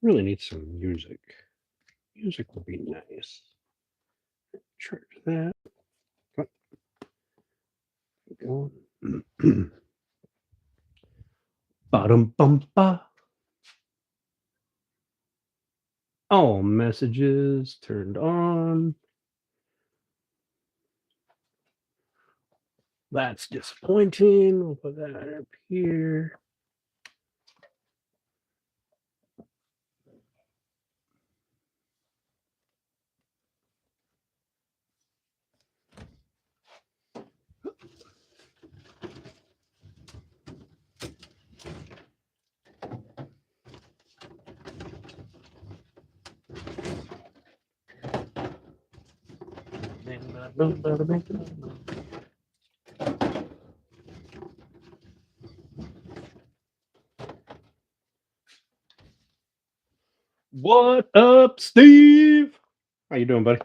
Really need some music. Music would be nice. Charge that. Going. Bottom bumpa. All messages turned on. That's disappointing. We'll put that up here. What up, Steve? How you doing, buddy?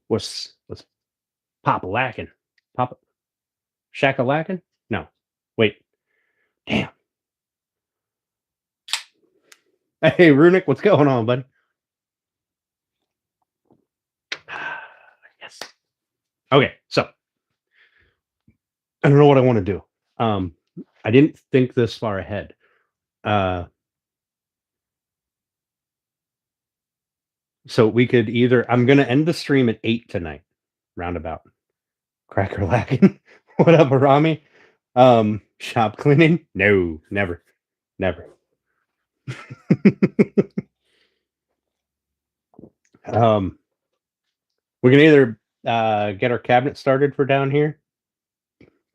What's Papa lacking? Papa Shaka lacking? No. Wait. Damn. Hey, Runic, what's going on, buddy? Yes. Okay, so I don't know what I want to do. I didn't think this far ahead. So we could either I'm gonna end the stream at 8 tonight, roundabout. Cracker lacking. What up, Arami? Shop cleaning? No, never. Never. We can either get our cabinet started for down here.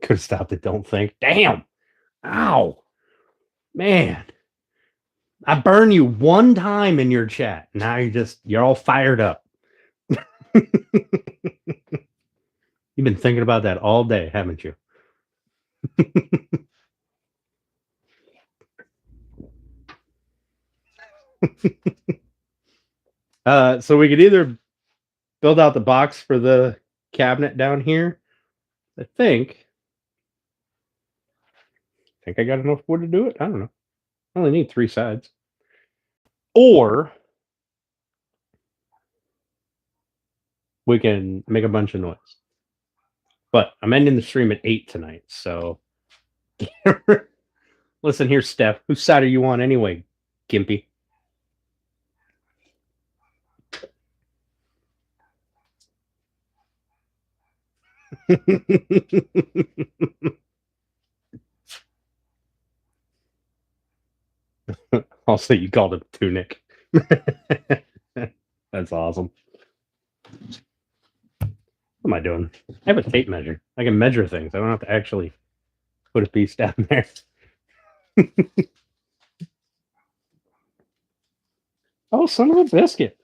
Could have stopped it, don't think. Damn. Ow. Man. I burn you one time in your chat. Now you're all fired up. You've been thinking about that all day, haven't you? So we could either build out the box for the cabinet down here. I think I got enough wood to do it. I don't know. I only need 3 sides. Or we can make a bunch of noise. But I'm ending the stream at 8 tonight, so listen here, Steph. Whose side are you on anyway, Gimpy? Also, you called him Tunic. That's awesome. What am I doing? I have a tape measure. I can measure things. I don't have to actually put a piece down there. Oh, son of a biscuit.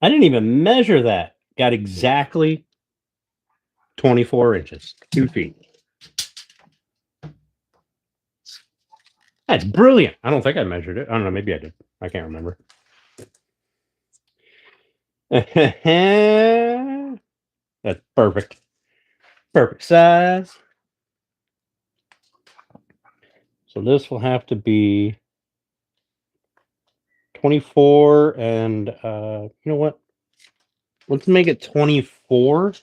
I didn't even measure that. Got exactly 24 inches, 2 feet. That's brilliant. I don't think I measured it. I don't know. Maybe I did. I can't remember. That's perfect. Perfect size. So this will have to be 24 and you know what? Let's make it 24.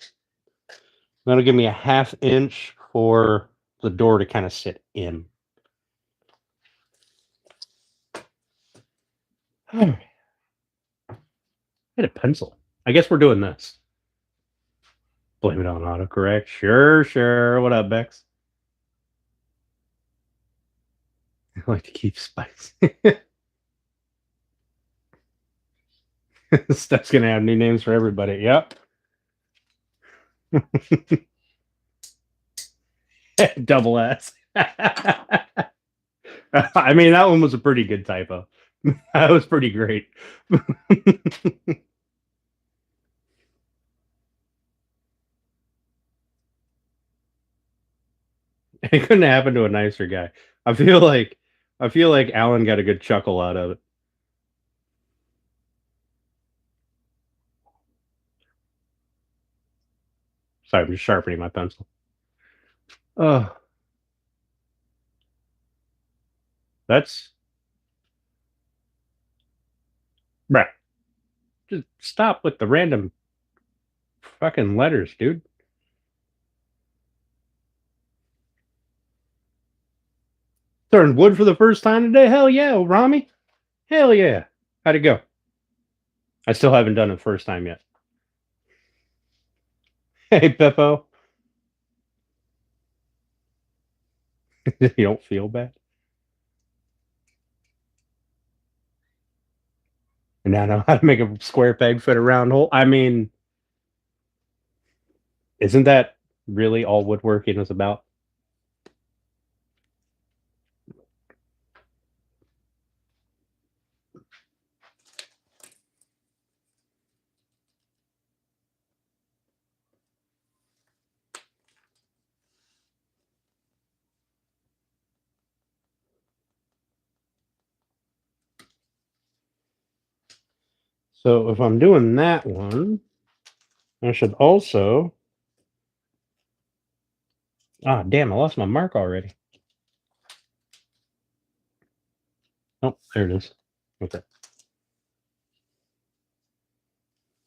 That'll give me a 1/2 inch for the door to kind of sit in. I had a pencil. I guess we're doing this. Blame it on autocorrect. Sure. What up, Bex? I like to keep spice. Stuff's gonna have new names for everybody. Yep. Double S. I mean, that one was a pretty good typo. That was pretty great. It couldn't happen to a nicer guy. I feel like Alan got a good chuckle out of it. Sorry, I'm just sharpening my pencil. Oh, That's bruh. Just stop with the random fucking letters, dude. Turned wood for the first time today. Hell yeah, Rami. Hell yeah. How'd it go? I still haven't done it the first time yet. Hey, Peppo. You don't feel bad? And now I know how to make a square peg fit a round hole. I mean, isn't that really all woodworking is about? So if I'm doing that one, I should also... Ah, damn, I lost my mark already. Oh, there it is. Okay.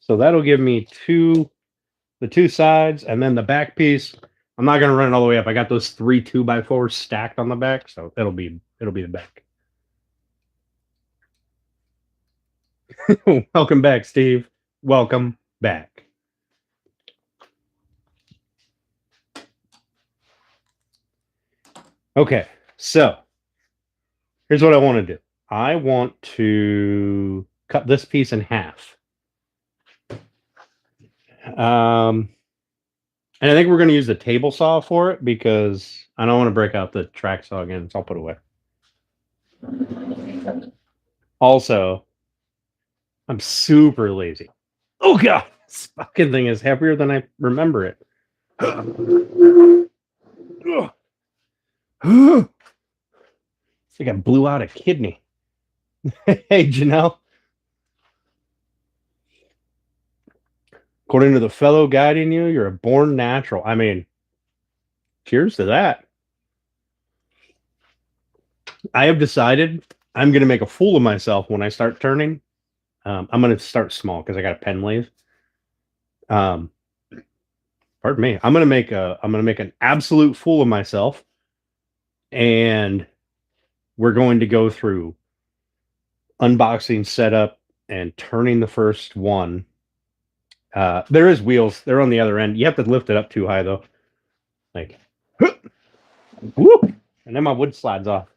So that'll give me the two sides, and then the back piece. I'm not gonna run it all the way up. I got those 3 2x4s stacked on the back, so it'll be the back. Welcome back, Steve. Welcome back. Okay, so here's what I want to do. I want to cut this piece in half. And I think we're going to use the table saw for it because I don't want to break out the track saw again, so I'll put it away. Also, I'm super lazy. Oh god, this fucking thing is heavier than I remember it. It's like I blew out a kidney. Hey, Janelle. According to the fellow guiding you, you're a born natural. I mean, cheers to that. I have decided I'm going to make a fool of myself when I start turning. I'm going to start small because I got a pen lathe. Pardon me. I'm going to make an absolute fool of myself, and we're going to go through unboxing, setup, and turning the first one. There is wheels. They're on the other end. You have to lift it up too high though. Like, whoop, and then my wood slides off.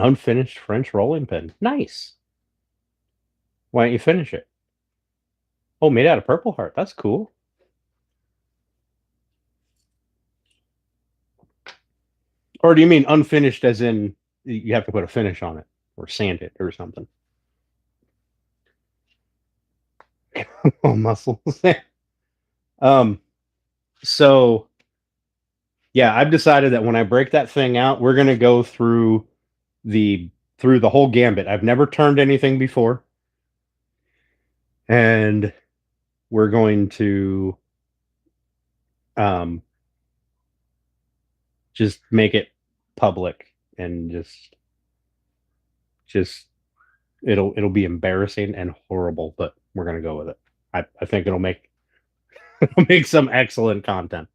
Unfinished French rolling pin. Nice. Why don't you finish it? Oh, made out of Purple Heart. That's cool. Or do you mean unfinished as in you have to put a finish on it or sand it or something? Oh, muscles. So yeah, I've decided that when I break that thing out, we're gonna go through the whole gambit. I've never turned anything before. And we're going to just make it public and just it'll be embarrassing and horrible, but we're gonna go with it. I think it'll make some excellent content.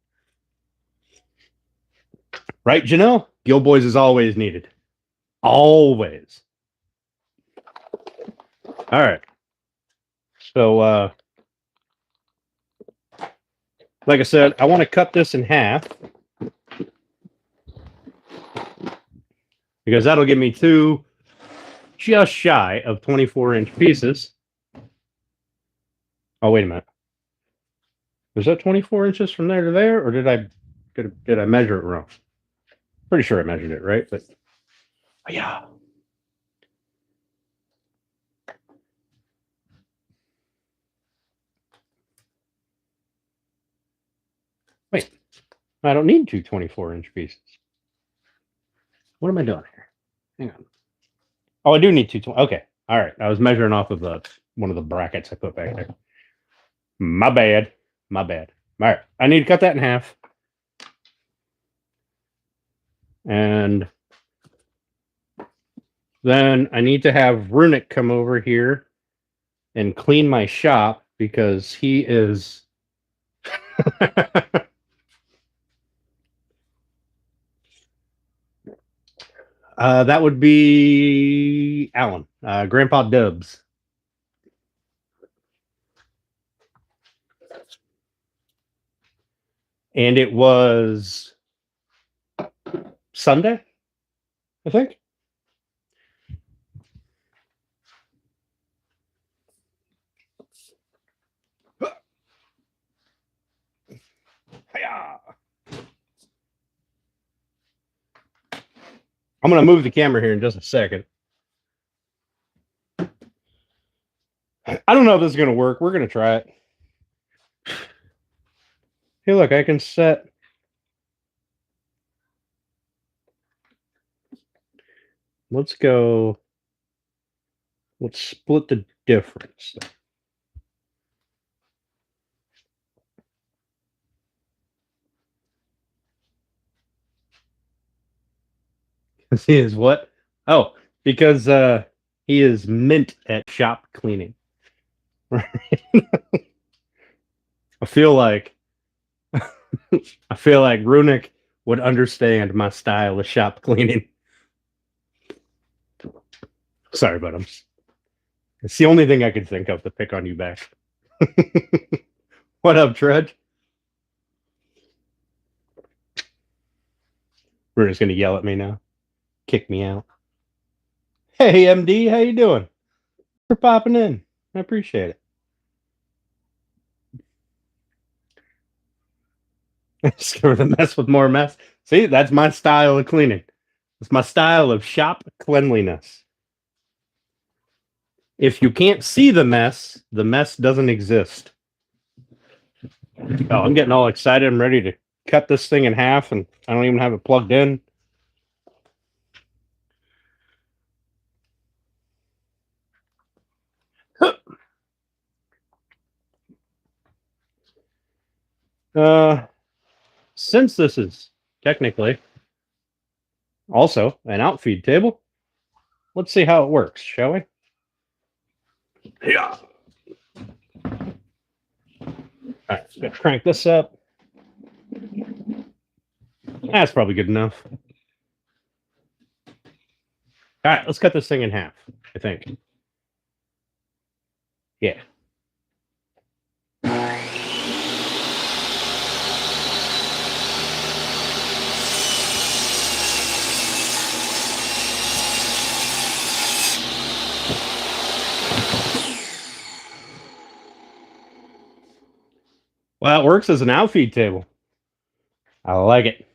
Right, Janelle? Guild Boys is always needed. Always. All right. So, like I said, I want to cut this in half because that'll give me 2 just shy of 24-inch pieces. Oh, wait a minute. Was that 24 inches from there to there, or did I measure it wrong? Pretty sure I measured it right, but oh, yeah. Wait, I don't need 2 24-inch pieces. What am I doing here? Hang on. Oh, I do need 2 Okay, all right. I was measuring off of one of the brackets I put back there. My bad. All right, I need to cut that in half. And then I need to have Runic come over here and clean my shop because he is that would be Alan, Grandpa Dubs. And it was Sunday, I think. I'm going to move the camera here in just a second. I don't know if this is going to work. We're going to try it. Hey, look, I can set. Let's go. Let's split the difference. He is what? Oh, because he is mint at shop cleaning. I feel like Runic would understand my style of shop cleaning. Sorry, but it's the only thing I could think of to pick on you back. What up, Trudge? Runic's gonna yell at me now, kick me out. Hey, MD, how you doing? Thanks for popping in. I appreciate it. Discover the mess with more mess. See, that's my style of cleaning. It's my style of shop cleanliness. If you can't see the mess doesn't exist. Oh, I'm getting all excited. I'm ready to cut this thing in half, and I don't even have it plugged in. Since this is technically also an outfeed table, let's see how it works, shall we? Yeah. All right, let's crank this up. That's probably good enough. All right, let's cut this thing in half, I think. Yeah. Well, it works as an outfeed table. I like it.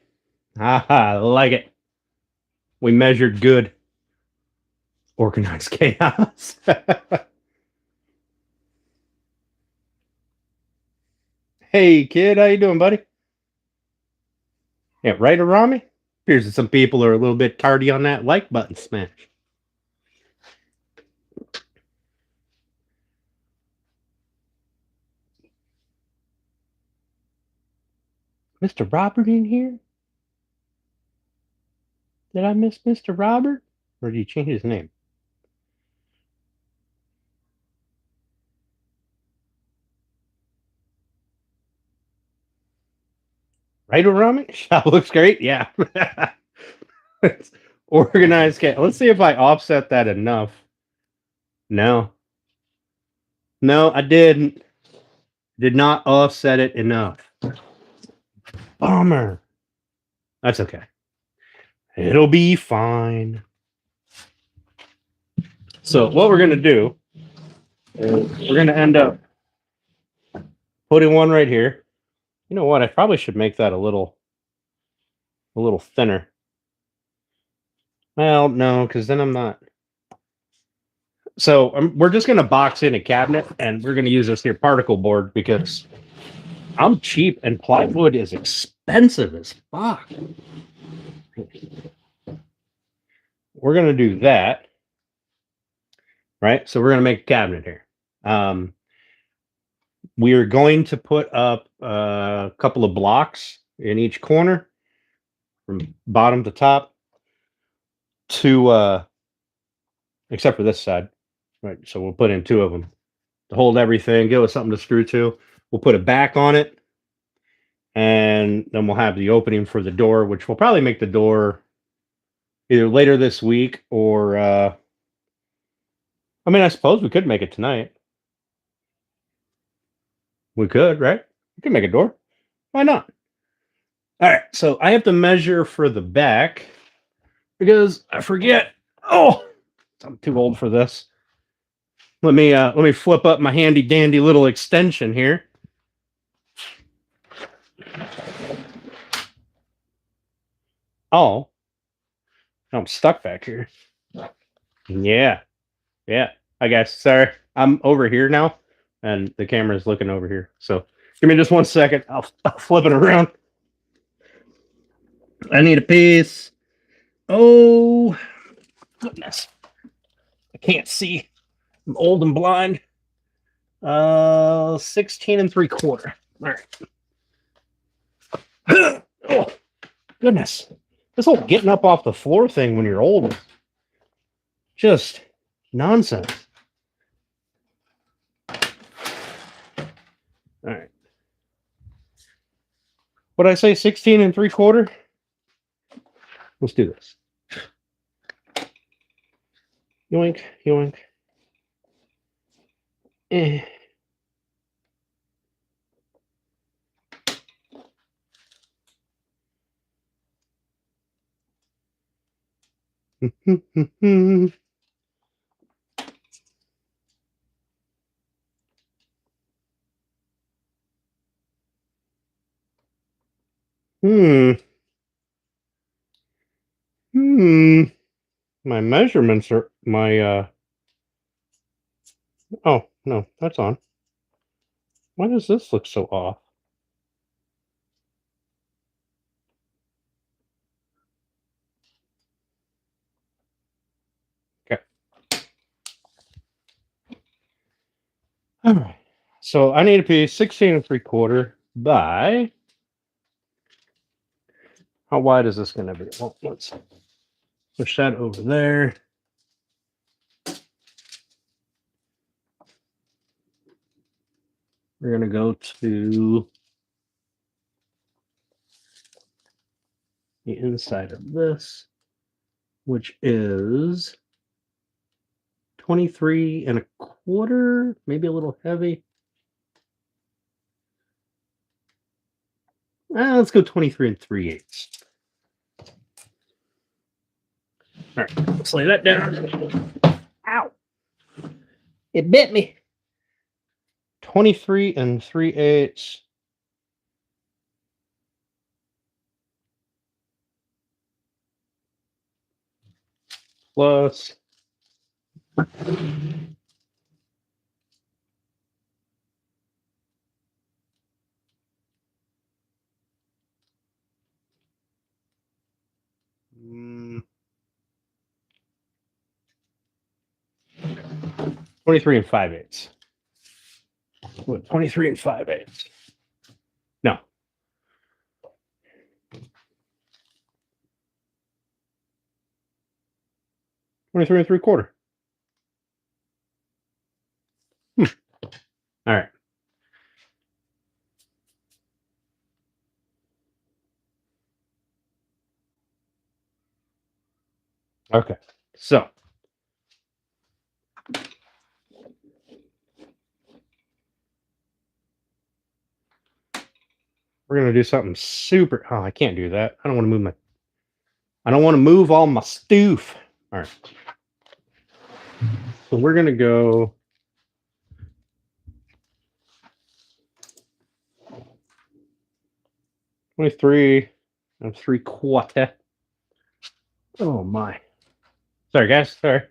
I like it. We measured good. Organized chaos. Hey, kid, how you doing, buddy? Yeah, right around me? Appears that some people are a little bit tardy on that like button smash. Mr. Robert in here? Did I miss Mr. Robert? Or did he change his name? Right around me? Shop looks great. Yeah. It's organized. Let's see if I offset that enough. No. No, I didn't. Did not offset it enough. Bummer. That's okay. It'll be fine. So what we're going to do is we're going to end up putting one right here. You know what? I probably should make that a little thinner. Well, no, because then I'm not. So we're just going to box in a cabinet, and we're going to use this here particle board because I'm cheap and plywood is expensive as fuck. We're going to do that. Right? So we're going to make a cabinet here. We're going to put up a couple of blocks in each corner. from bottom to top to except for this side. Right. So we'll put in 2 of them to hold everything, give us something to screw to. We'll put a back on it, and then we'll have the opening for the door, which will probably make the door either later this week or I mean, I suppose we could make it tonight. We could, right? We could make a door. Why not? All right, so I have to measure for the back because I forget. Oh, I'm too old for this. Let me flip up my handy dandy little extension here. Oh, I'm stuck back here. Yeah. I guess. Sorry, I'm over here now, and the camera's looking over here. So give me just 1 second. I'll flip it around. I need a piece. Oh, goodness. I can't see. I'm old and blind. 16 3/4. All right. Oh, goodness. This whole getting up off the floor thing when you're old is just nonsense. All right. What did I say? 16 3/4? Let's do this. Yoink, yoink. Eh. My measurements are oh no, that's on. Why does this look so off? Okay. All right. So I need to be 16 3/4 by. How wide is this going to be? Well, let's push that over there. We're going to go to the inside of this, which is 23 1/4, maybe a little heavy. Let's go 23 3/8. All right, let's lay that down. Ow! It bit me. 23 3/8. Plus 23 5/8. What, 23 5/8? No. 23 3/4. All right. Okay. So we're gonna do something super. Oh, I can't do that. I don't want to move my. I don't want to move all my stuff. All right. So we're gonna go. 23 3/4. Oh my. Sorry, guys. Sorry.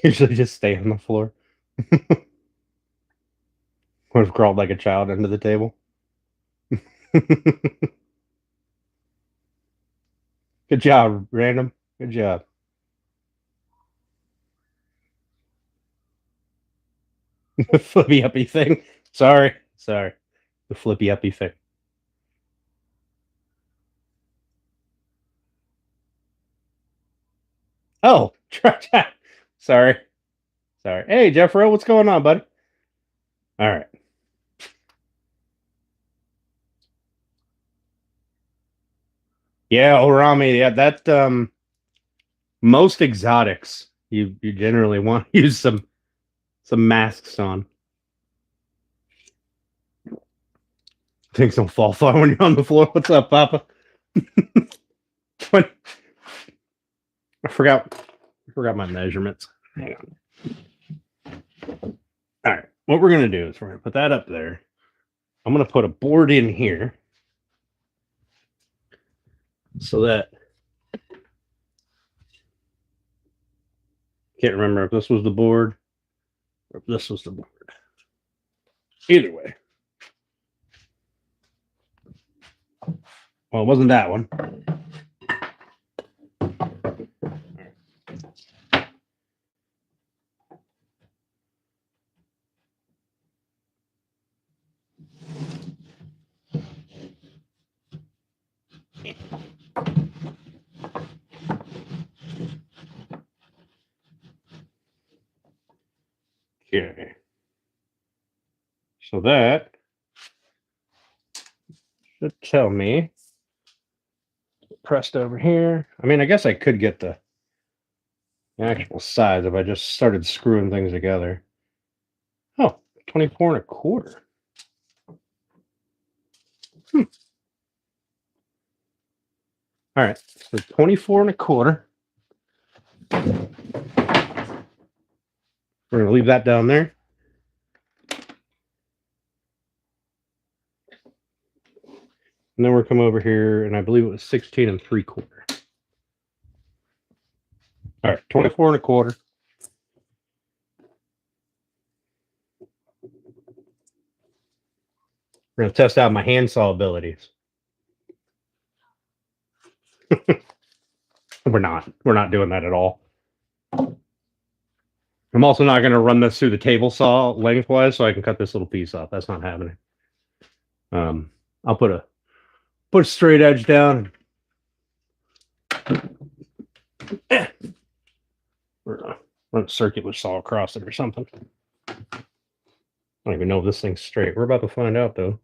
Usually just stay on the floor. Would have crawled like a child under the table. Good job, Random. Good job. The flippy uppy thing. Sorry. The flippy uppy thing. Oh, sorry. Hey, Jeffro, what's going on, bud? All right. Yeah, orami. Yeah, that most exotics. You generally want to use some masks on. Things don't fall far when you're on the floor. What's up, Papa? What? I forgot my measurements. Hang on. All right. What we're gonna do is we're gonna put that up there. I'm gonna put a board in here so that can't remember if this was the board or if this was the board. Either way. Well, it wasn't that one. Okay. So that should tell me pressed over here. I mean, I guess I could get the actual size if I just started screwing things together. Oh, 24 and a quarter. All right, so 24 and a quarter. We're going to leave that down there. And then we'll come over here, and I believe it was 16 and 3/4. All right, 24 and a quarter. We're going to test out my handsaw abilities. We're not doing that at all. I'm also not going to run this through the table saw lengthwise so I can cut this little piece off. That's not happening. I'll put a straight edge down. Or run a circular saw across it or something. I don't even know if this thing's straight. We're about to find out, though.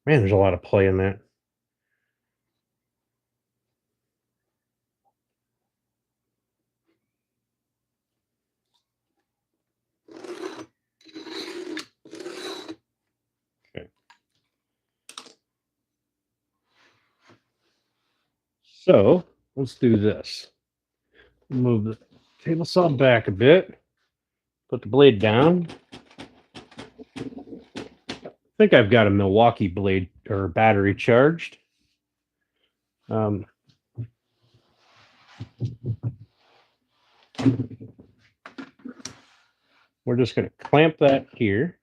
Man, there's a lot of play in that. Okay. So let's do this. Move the table saw back a bit. Put the blade down. I think I've got a Milwaukee blade or battery charged. We're just going to clamp that here.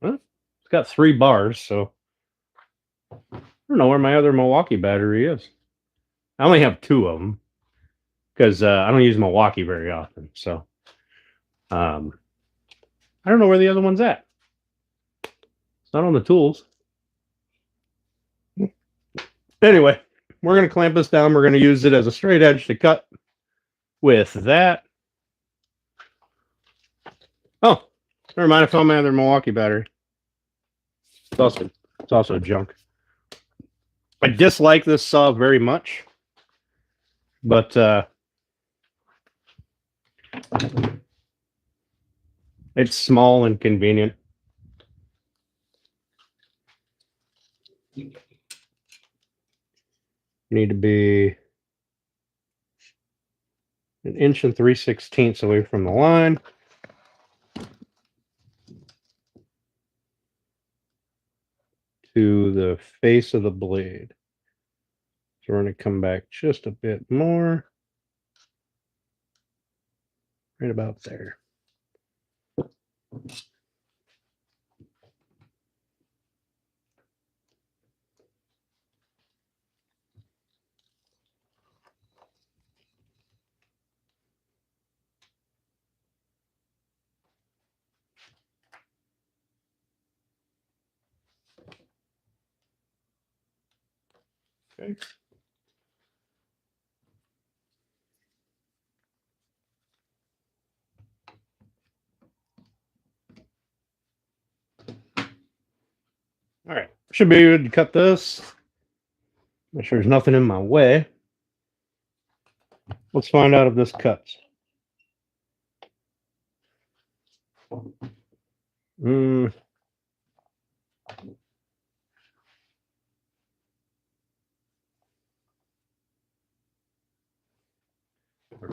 Well, it's got 3 bars, so I don't know where my other Milwaukee battery is. I only have 2 of them because I don't use Milwaukee very often. So I don't know where the other one's at. It's not on the tools. Anyway, we're going to clamp this down. We're going to use it as a straight edge to cut with that. Oh, never mind. I found my other Milwaukee battery. It's also junk. I dislike this saw very much, but it's small and convenient. You need to be 1 inch and 3/16 away from the line. To the face of the blade. So we're going to come back just a bit more. Right about there. Okay. All right, should be able to cut this. Make sure there's nothing in my way. Let's find out if this cuts.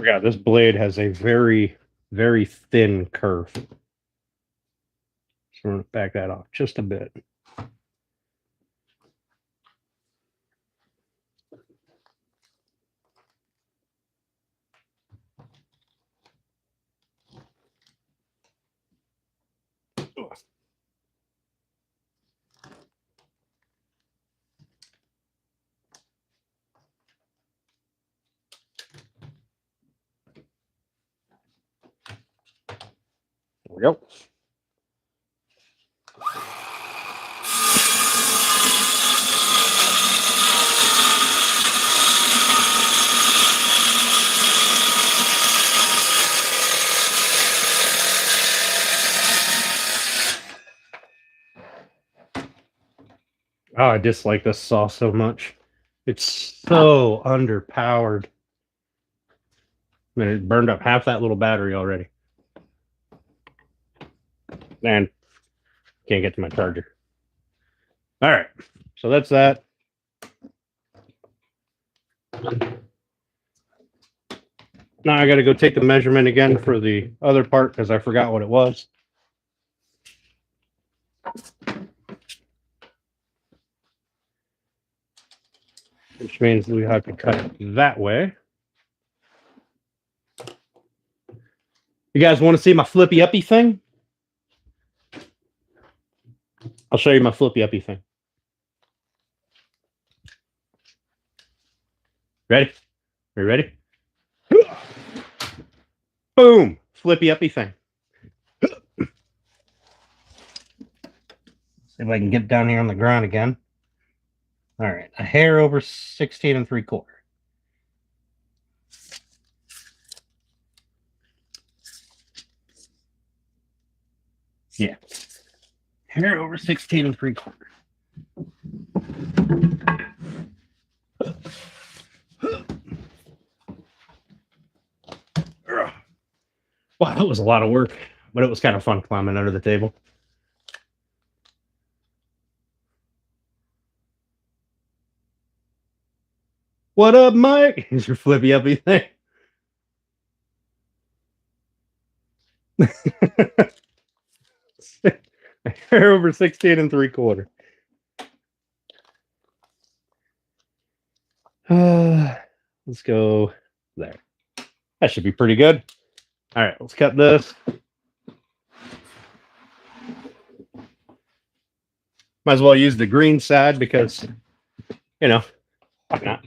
Yeah, this blade has a very, very thin curve. So we're going to back that off just a bit. There we go. Oh, I dislike this saw so much. It's so underpowered. I mean, it burned up half that little battery already. And can't get to my charger. All right, so that's that. Now I got to go take the measurement again for the other part because I forgot what it was. Which means we have to cut it that way. You guys want to see my flippy uppy thing? I'll show you my flippy uppy thing. Ready? Are you ready? Boom! Flippy uppy thing. See if I can get down here on the ground again. All right, a hair over 16 3/4. Yeah. Hair over 16 3/4. Wow, that was a lot of work, but it was kind of fun climbing under the table. What up, Mike? Here's your flippy uppy thing. Hair over 16 3/4. Let's go there. That should be pretty good. All right, let's cut this. Might as well use the green side because, you know, why not?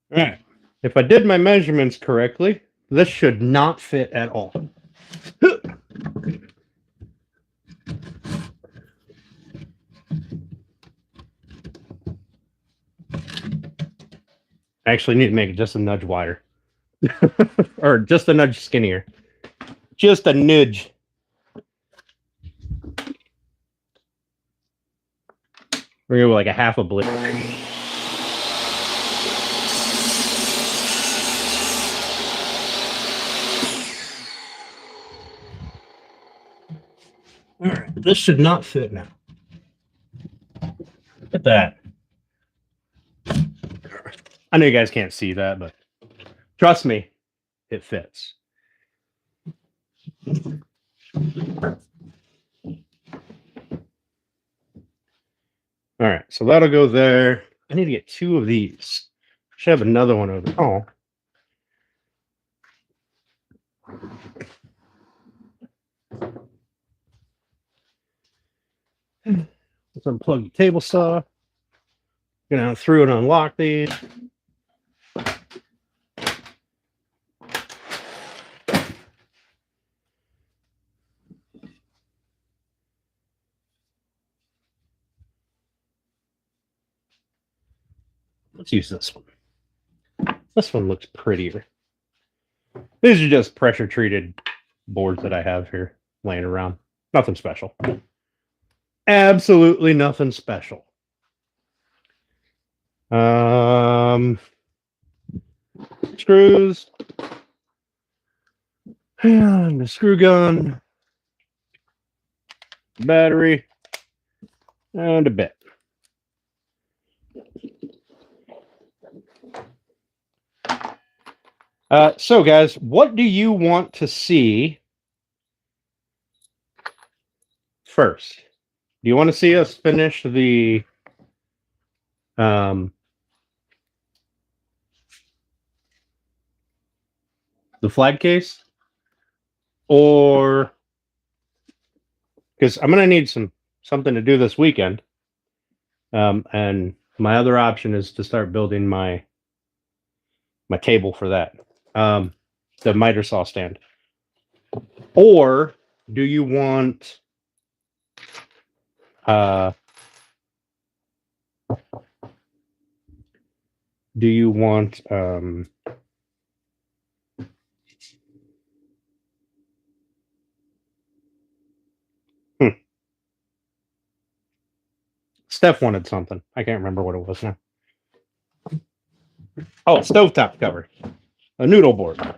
All right. If I did my measurements correctly, this should not fit at all. I actually need to make it just a nudge wider. Or just a nudge skinnier. Just a nudge. We're gonna go like a half a blade. All right, this should not fit now. Look at that. I know you guys can't see that, but trust me, it fits. All right, so that'll go there. I need to get 2 of these. Should have another one over. Oh. Let's unplug the table saw. Go down through and unlock these. Let's use this one. This one looks prettier. These are just pressure treated boards that I have here laying around. Nothing special. Absolutely nothing special. Screws. And the screw gun. Battery. And a bit. So guys, what do you want to see first? Do you want to see us finish the flag case? Or because I'm gonna need something to do this weekend. And my other option is to start building my table for that. The miter saw stand. Or do you want Steph wanted something. I can't remember what it was now. Oh, stovetop cover. A noodle board. All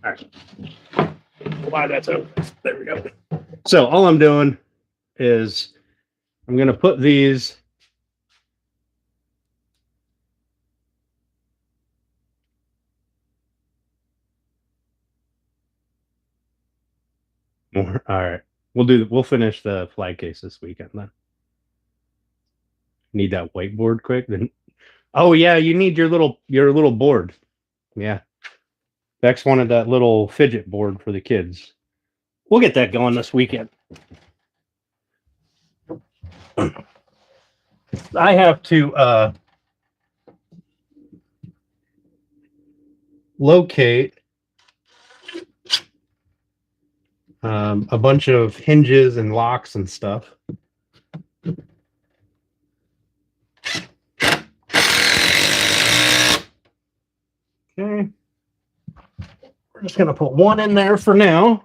right. Why that's open. There we go. So all I'm doing is I'm going to put these more. All right. We'll finish the flag case this weekend then. Need that whiteboard quick then. Oh yeah, you need your little board. Yeah. Bex wanted that little fidget board for the kids. We'll get that going this weekend. I have to locate a bunch of hinges and locks and stuff. Okay. We're just going to put one in there for now.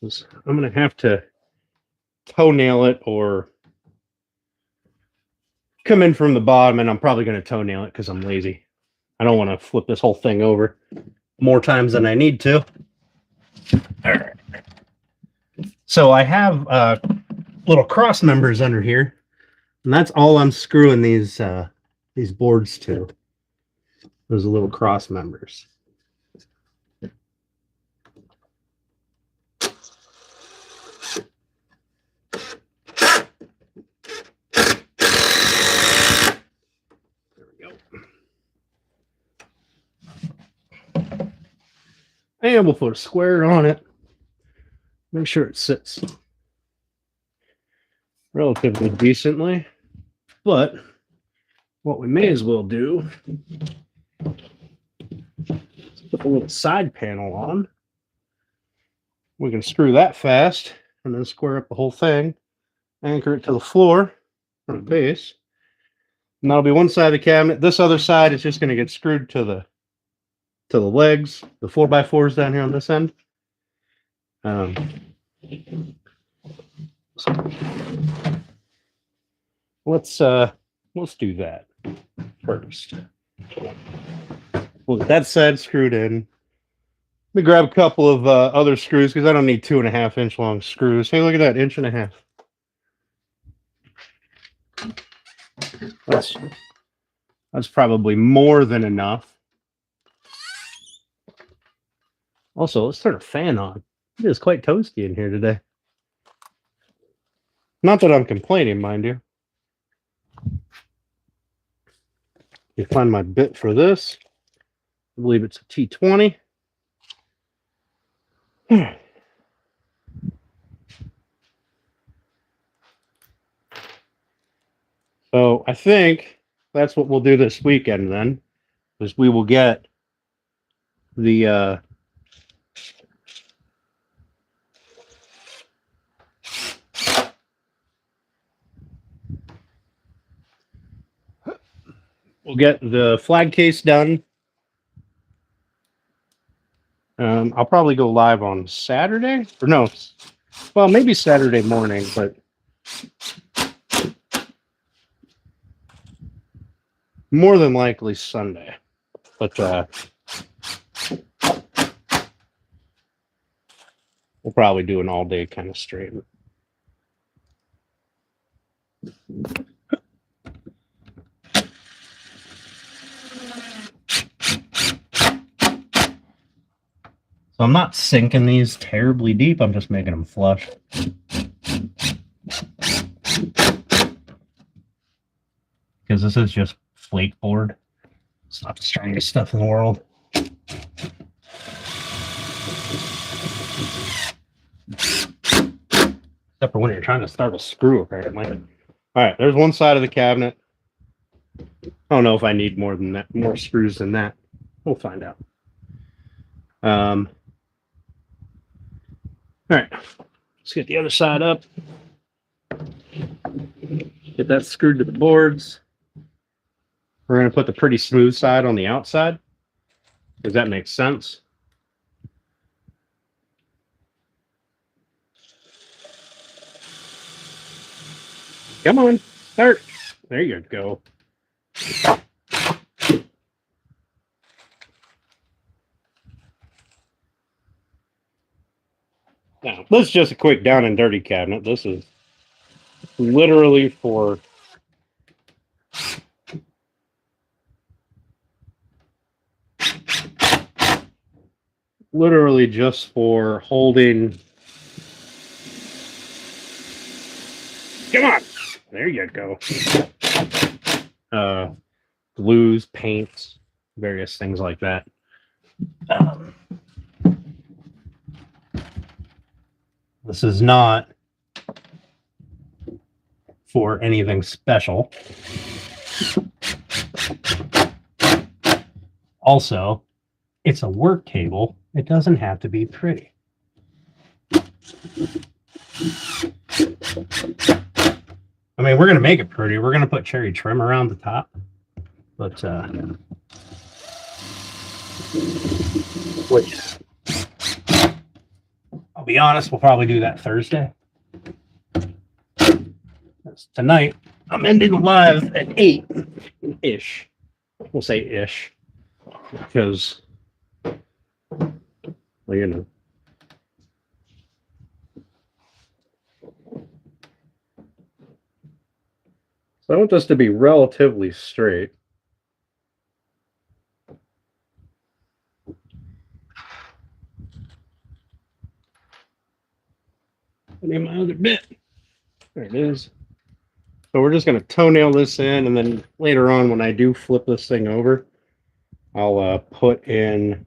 I'm going to have to toenail it or come in from the bottom, and I'm probably going to toenail it because I'm lazy. I don't want to flip this whole thing over more times than I need to. All right. So I have little cross members under here, and that's all I'm screwing these boards to. Those little cross members. There we go. And we'll put a square on it. Make sure it sits relatively decently. But what we may as well do is put a little side panel on. We can screw that fast and then square up the whole thing, anchor it to the floor on the base. And that'll be one side of the cabinet. This other side is just going to get screwed to the legs, the 4x4s down here on this end. So let's do that first. We'll get that side screwed in. Let me grab a couple of other screws because I don't need 2.5 inch long screws. Hey, look at that, 1.5 inches. That's probably more than enough. Also, let's turn a fan on. It is quite toasty in here today. Not that I'm complaining, mind you. You find my bit for this. I believe it's a T20. So I think that's what we'll do this weekend then, is we will get the we'll get the flag case done. I'll probably go live on Saturday, or no, well, maybe Saturday morning, but more than likely Sunday. But we'll probably do an all-day kind of stream. So I'm not sinking these terribly deep. I'm just making them flush. Because this is just flake board. It's not the strongest stuff in the world. Except for when you're trying to start a screw, apparently. All right, there's one side of the cabinet. I don't know if I need more than that, more screws than that. We'll find out. All right, let's get the other side up. Get that screwed to the boards. We're going to put the pretty smooth side on the outside. Does that make sense? Come on, start. There you go. Now, this is just a quick down and dirty cabinet. This is literally for just for holding. Come on, there you go. Glues, paints, various things like that. This is not for anything special. Also, it's a work table. It doesn't have to be pretty. I mean, we're going to make it pretty. We're going to put cherry trim around the top. But, which, I'll be honest, we'll probably do that Thursday. Tonight, I'm ending live at 8-ish. We'll say ish. Because, well, you know. So I want this to be relatively straight. I need my other bit. There it is. So we're just going to toenail this in, and then later on when I do flip this thing over, I'll put in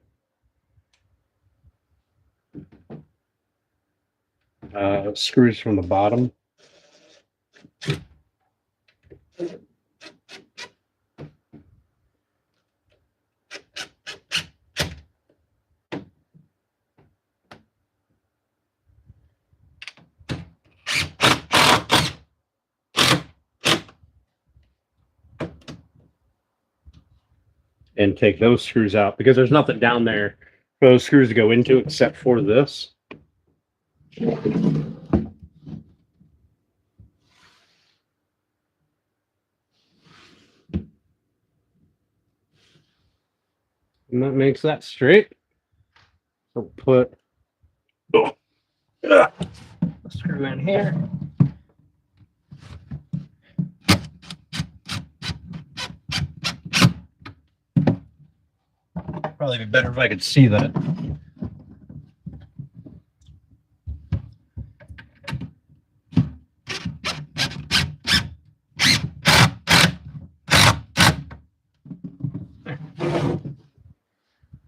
screws from the bottom. And take those screws out because there's nothing down there for those screws to go into except for this. And that makes that straight. So put a screw in here. Probably be better if I could see that.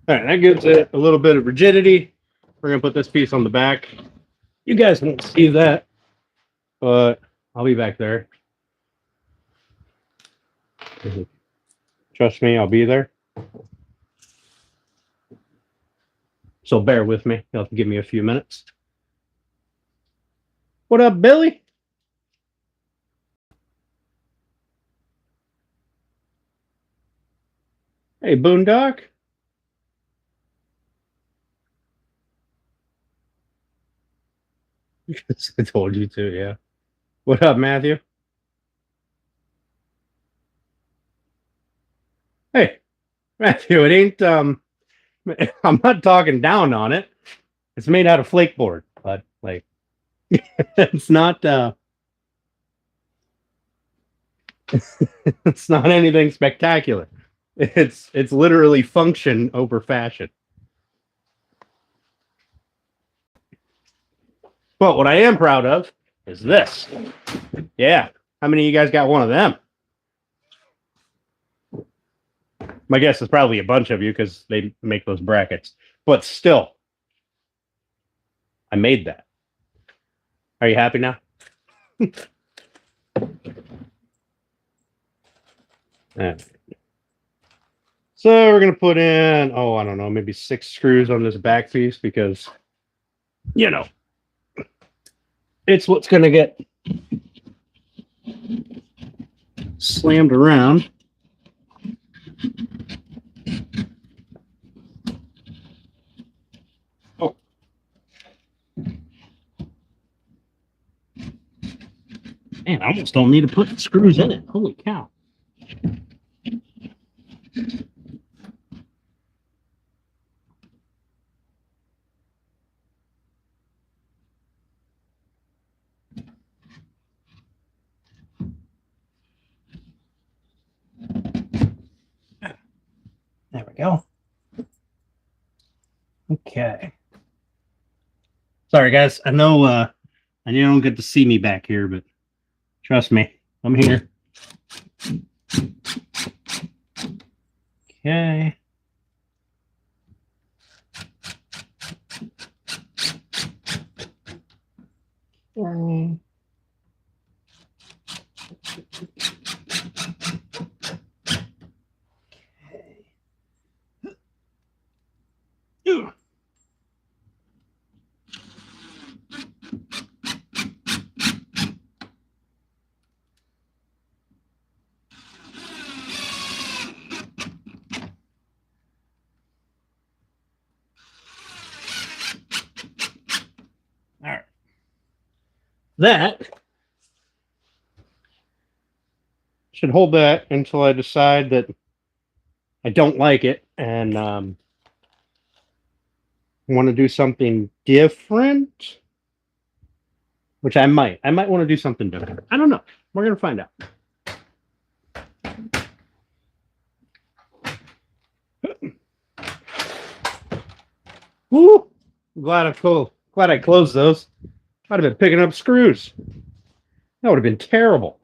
All right, that gives it a little bit of rigidity. We're going to put this piece on the back. You guys won't see that, but I'll be back there. Trust me, I'll be there. So bear with me. You'll have to give me a few minutes. What up, Billy? Hey, Boondock. I told you to, yeah. What up, Matthew? Hey, Matthew, it ain't I'm not talking down on it. It's made out of flake board, but like it's not it's not anything spectacular. It's literally function over fashion. But what I am proud of is this. Yeah. How many of you guys got one of them? My guess is probably a bunch of you because they make those brackets. But still, I made that. Are you happy now? Right. So we're going to put in, I don't know, maybe 6 screws on this back piece because, you know, it's what's going to get slammed around. Oh. Man, I almost don't need to put screws in it. Holy cow. There we go. Okay. Sorry, guys. I know you don't get to see me back here, but trust me, I'm here. Okay. Okay. All right. That should hold that until I decide that I don't like it and want to do something different, which I might. I might want to do something different. I don't know. We're going to find out. Woo! I'm glad I closed those. I'd have been picking up screws. That would have been terrible.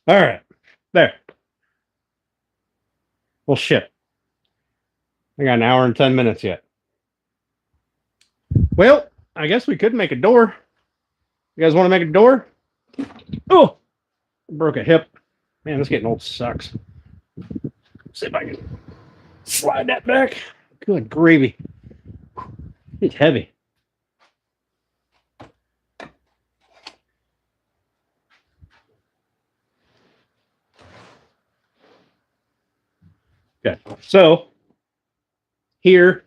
All right. There. Well, shit. I got an hour and 10 minutes yet. Well, I guess we could make a door. You guys want to make a door? Oh, I broke a hip. Man, this getting old sucks. Let's see if I can slide that back. Good gravy. It's heavy. Okay, so here,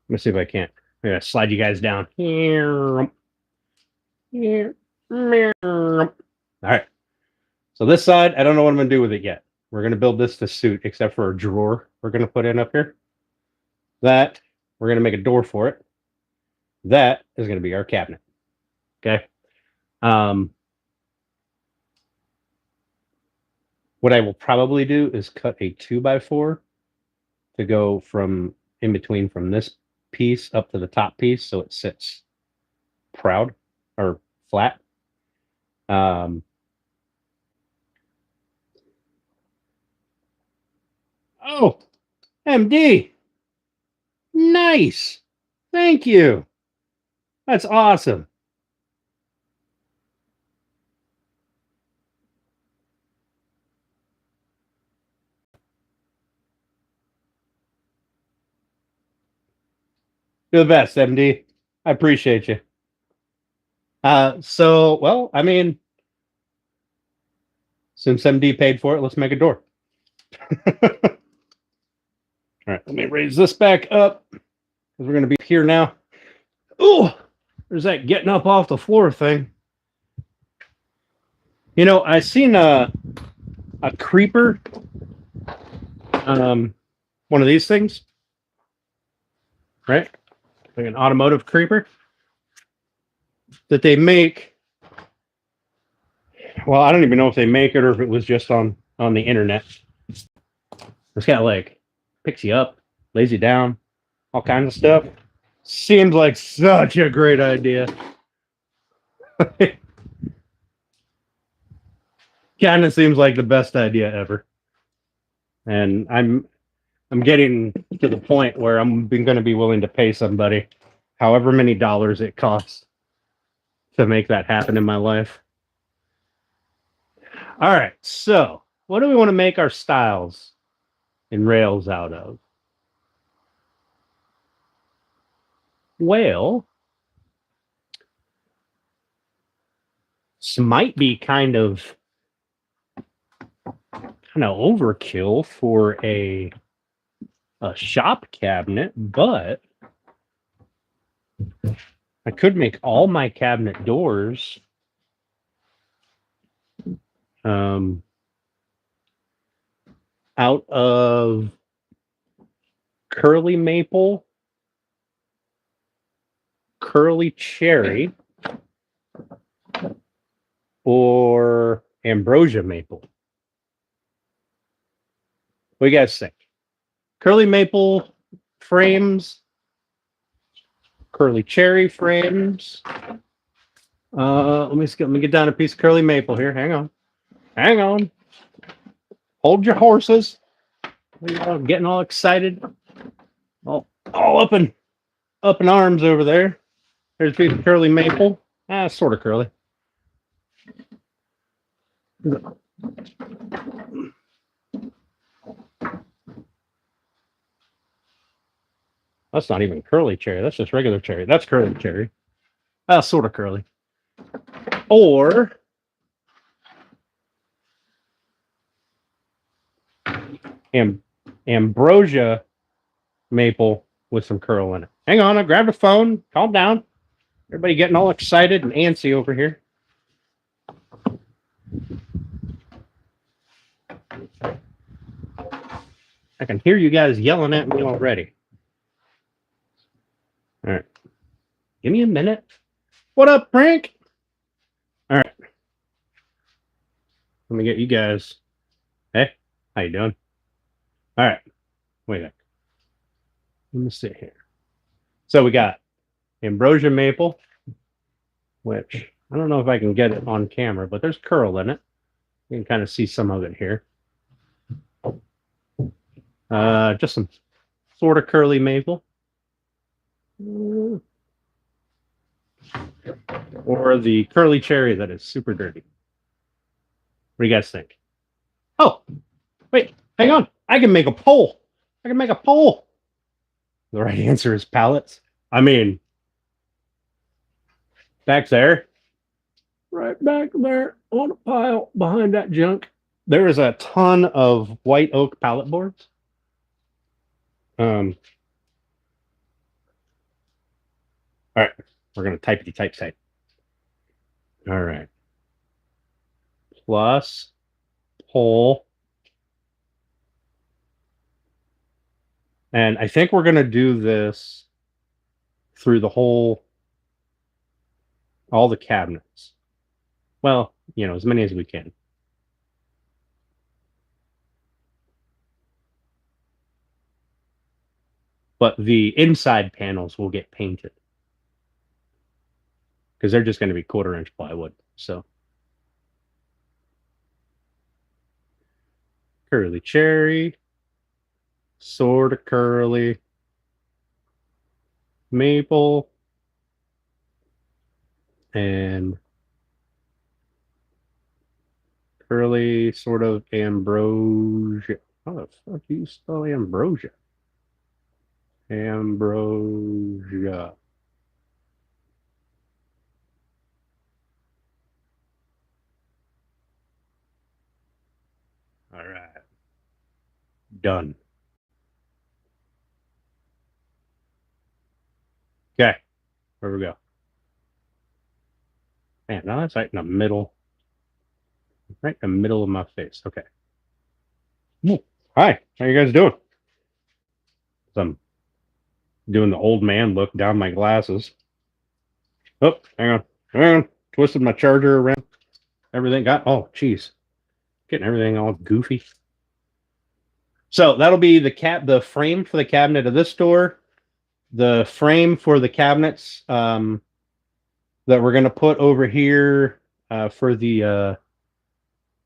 let me see if I can't. I'm gonna slide you guys down. All right. So this side, I don't know what I'm gonna do with it yet. We're gonna build this to suit, except for a drawer we're gonna put in up here. That we're gonna make a door for it. That is gonna be our cabinet. Okay. What I will probably do is cut a 2x4 to go from in between from this piece up to the top piece so it sits proud or flat. Oh, MD. Nice. Thank you. That's awesome. You're the best, MD. I appreciate you. Well, I mean, since MD paid for it, let's make a door. All right, let me raise this back up because we're going to be here now. Oh, there's that getting up off the floor thing. You know, I seen a creeper, one of these things, right? Like an automotive creeper that they make. Well, I don't even know if they make it or if it was just on the internet. It's got like picks you up, lays you down, all kinds of stuff. Seems like such a great idea. Kind of seems like the best idea ever. And I'm getting to the point where I'm going to be willing to pay somebody however many dollars it costs to make that happen in my life. All right, so what do we want to make our stiles and rails out of? Well, this might be kind of overkill for a shop cabinet, but I could make all my cabinet doors out of curly maple, curly cherry, or ambrosia maple. What do you guys think? Curly maple frames, curly cherry frames. Let me get down a piece of curly maple here. Hang on. Hold your horses. I'm getting all excited, all up in arms over there. There's a piece of curly maple. Sort of curly. That's not even curly cherry. That's just regular cherry. That's curly cherry. Sort of curly. Or ambrosia maple with some curl in it. Hang on, I grabbed a phone. Calm down. Everybody getting all excited and antsy over here. I can hear you guys yelling at me already. All right. Give me a minute. What up, Frank? All right. Let me get you guys. Hey, how you doing? All right. Wait a minute. Let me see here. So we got ambrosia maple, which I don't know if I can get it on camera, but there's curl in it. You can kind of see some of it here. Just some sort of curly maple. Or the curly cherry that is super dirty. What do you guys think? Oh, wait, hang on. I can make a poll. The right answer is pallets. I mean, back there, right back there on a pile behind that junk, there is a ton of white oak pallet boards. All right, we're gonna typey type. All right, plus pole, and I think we're gonna do this through the whole, all the cabinets. Well, you know, as many as we can. But the inside panels will get painted because they're just going to be 1/4-inch plywood. So curly cherry, sort of curly, maple, and curly sort of ambrosia. How the fuck do you spell ambrosia? Ambrosia. All right. Done. Okay. Where we go? Man, now that's right in the middle. Right in the middle of my face. Okay. Ooh. Hi. How you guys doing? I'm doing the old man look down my glasses. Oh, hang on. Hang on. Twisted my charger around. Everything got, oh, geez. Getting everything all goofy. So that'll be the frame for the cabinet of this door, the frame for the cabinets that we're going to put over here for the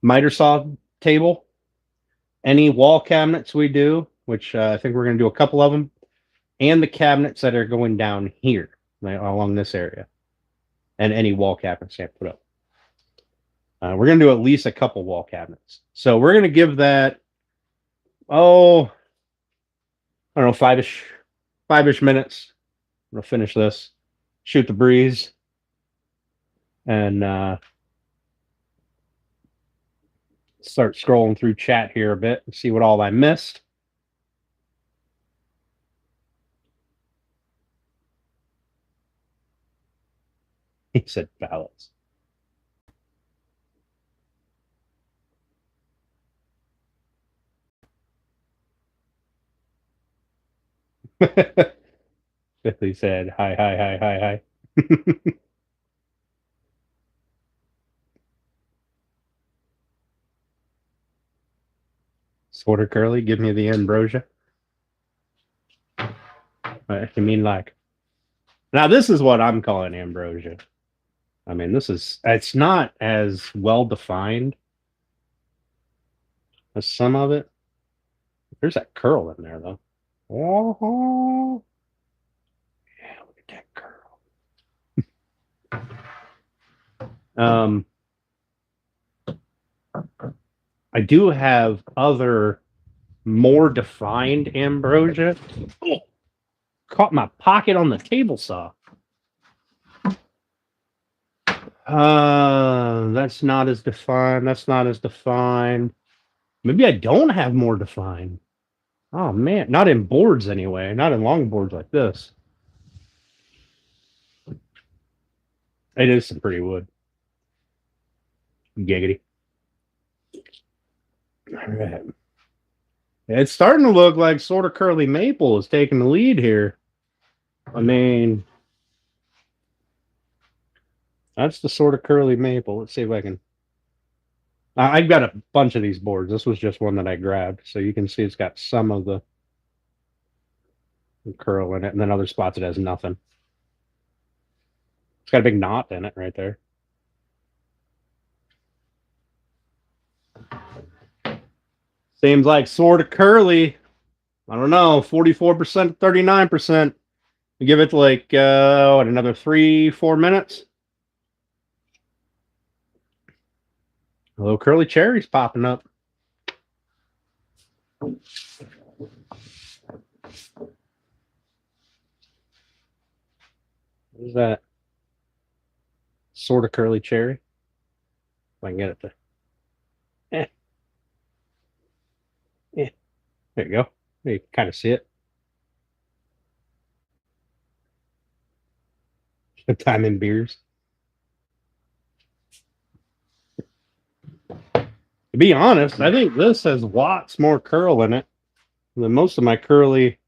miter saw table. Any wall cabinets we do, which I think we're going to do a couple of them, and the cabinets that are going down here, like, along this area, and any wall cabinets I put up. We're going to do at least a couple wall cabinets. So we're going to give that, oh, I don't know, five-ish minutes. I'm going to finish this, shoot the breeze, and start scrolling through chat here a bit and see what all I missed. He said ballots. He said, hi. Sort of curly, give me the ambrosia. I mean, like, now this is what I'm calling ambrosia. I mean, it's not as well defined as some of it. There's that curl in there, though. Oh, yeah, look at that curl. I do have other more defined ambrosia. Oh, caught my pocket on the table saw. That's not as defined. That's not as defined. Maybe I don't have more defined. Oh man, not in boards anyway. Not in long boards like this. It is some pretty wood. Giggity. All right. It's starting to look like sort of curly maple is taking the lead here. I mean, that's the sort of curly maple. Let's see if I can. I've got a bunch of these boards. This was just one that I grabbed. So you can see it's got some of the curl in it, and then other spots it has nothing. It's got a big knot in it right there. Seems like sort of curly. I don't know, 44%, 39%. You give it like what, another 3-4 minutes. A little curly cherries popping up. What is that? Sort of curly cherry. If I can get it to. There you go. You can kind of see it. The time in beers. To be honest, I think this has lots more curl in it than most of my curly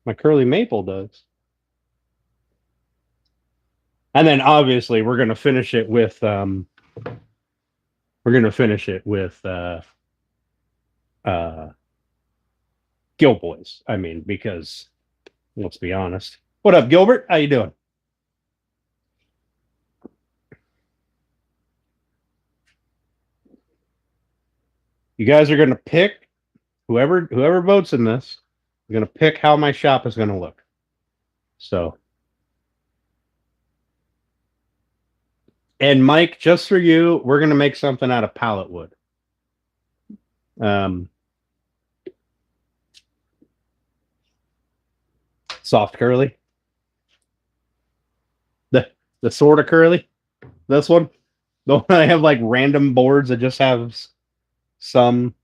maple does. And then obviously we're gonna finish it with Gilboys. I mean, because let's be honest. What up, Gilbert? How you doing? You guys are gonna pick whoever votes in this. You're gonna pick how my shop is gonna look. So, and Mike, just for you, we're gonna make something out of pallet wood. Soft curly. The sort of curly. This one. The one I have like random boards that just have some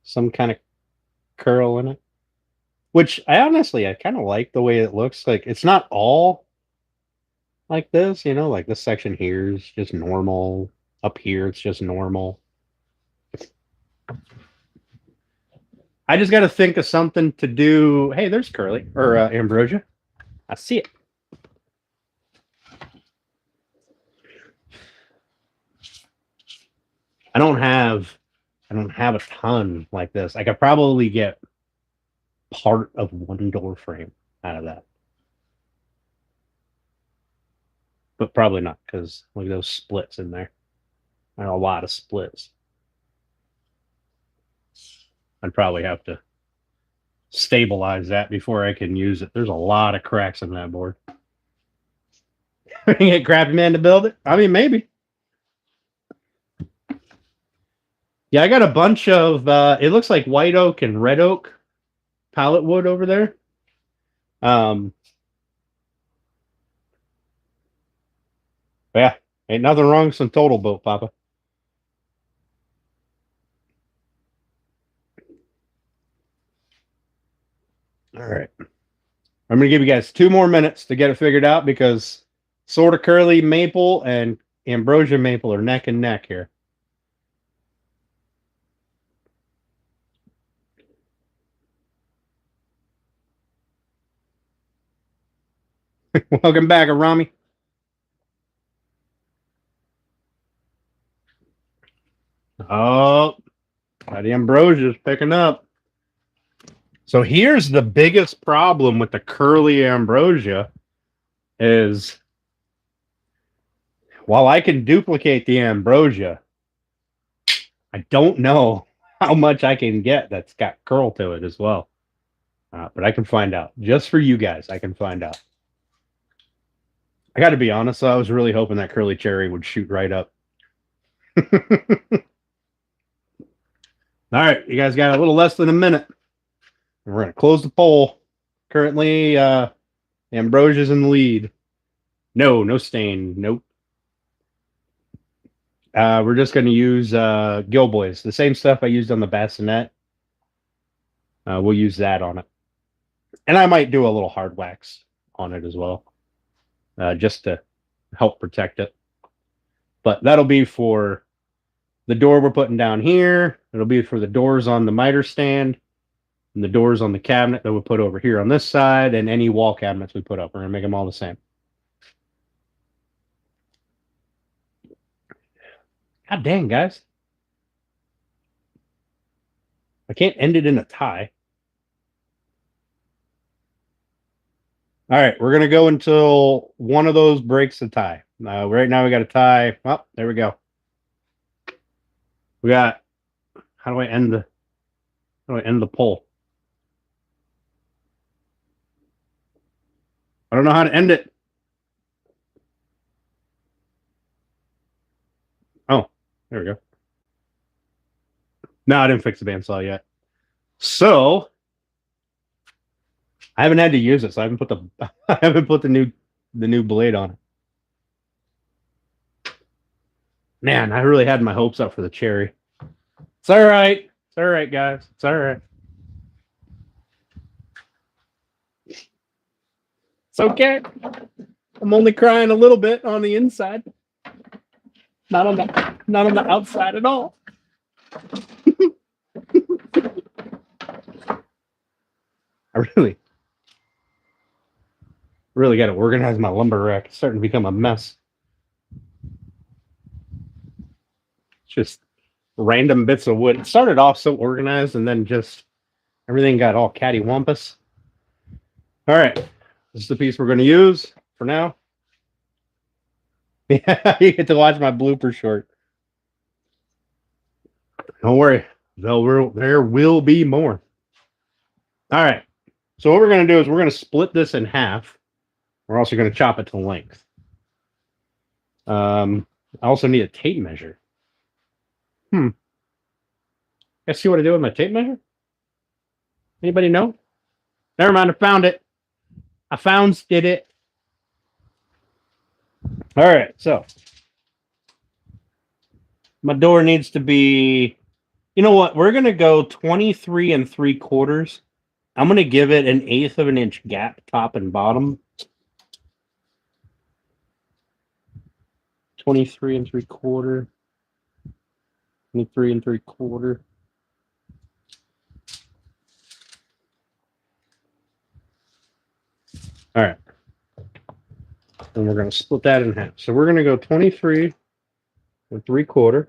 kind of curl in it. Which I kind of like the way it looks. Like it's not all like this, you know, like this section here is just normal. Up here it's just normal. I just got to think of something to do. Hey, there's Curly or Ambrosia. I see it. I don't have a ton like this. I could probably get part of one door frame out of that. But probably not, because look at those splits in there. There are a lot of splits. I'd probably have to stabilize that before I can use it. There's a lot of cracks in that board. Get Crappy Man to build it? I mean, maybe. Yeah, I got a bunch of, it looks like white oak and red oak pallet wood over there. Yeah, ain't nothing wrong with some total boat, Papa. All right. I'm going to give you guys 2 more minutes to get it figured out because sort of curly maple and ambrosia maple are neck and neck here. Welcome back, Arami. Oh, that ambrosia is picking up. So here's the biggest problem with the curly ambrosia is while I can duplicate the ambrosia, I don't know how much I can get that's got curl to it as well. But I can find out. Just for you guys, I can find out. I got to be honest, though, I was really hoping that curly cherry would shoot right up. All right, you guys got a little less than a minute. We're going to close the poll. Currently, Ambrosia's in the lead. No stain. Nope. We're just going to use Gilboys. The same stuff I used on the bassinet. We'll use that on it. And I might do a little hard wax on it as well. Just to help protect it. But that'll be for the door we're putting down here. It'll be for the doors on the miter stand and the doors on the cabinet that we'll put over here on this side and any wall cabinets we put up. We're going to make them all the same. God dang, guys. I can't end it in a tie. All right, we're going to go until one of those breaks the tie. Right now we got a tie. Oh, there we go. We got, how do I end the poll? I don't know how to end it. Oh, there we go. No, I didn't fix the bandsaw yet. So I haven't had to use it, so I haven't put the new blade on it. Man, I really had my hopes up for the cherry. It's all right. It's all right, guys. It's all right. It's okay. I'm only crying a little bit on the inside. Not on the outside at all. I really got to organize my lumber rack. It's starting to become a mess. Just random bits of wood. It started off so organized and then just everything got all cattywampus. All right. This is the piece we're going to use for now. Yeah, you get to watch my blooper short. Don't worry. There will be more. All right. So what we're going to do is we're going to split this in half. We're also going to chop it to length. I also need a tape measure. Let's see what I do with my tape measure. Anybody know? Never mind, I found it. I found it. All right, so my door needs to be. You know what? We're gonna go 23 3/4. I'm gonna give it an 1/8 of an inch gap, top and bottom. 23 3/4. 23 3/4. All right. And we're going to split that in half. So we're going to go 23 3/4.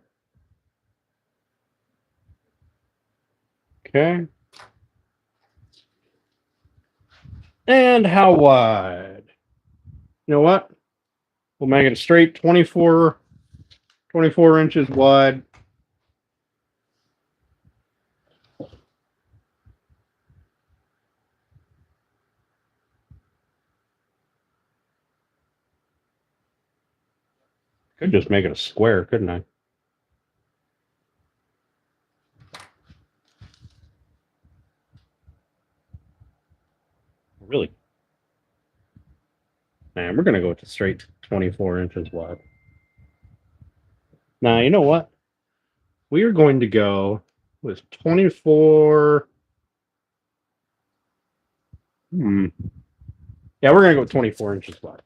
Okay. And how wide? You know what? We'll make it a straight 24 inches wide. Could just make it a square, couldn't I? Really? Man, we're going to go with the straight 24 inches wide. Now, you know what? We are going to go with 24. Yeah, we're going to go with 24 inches wide.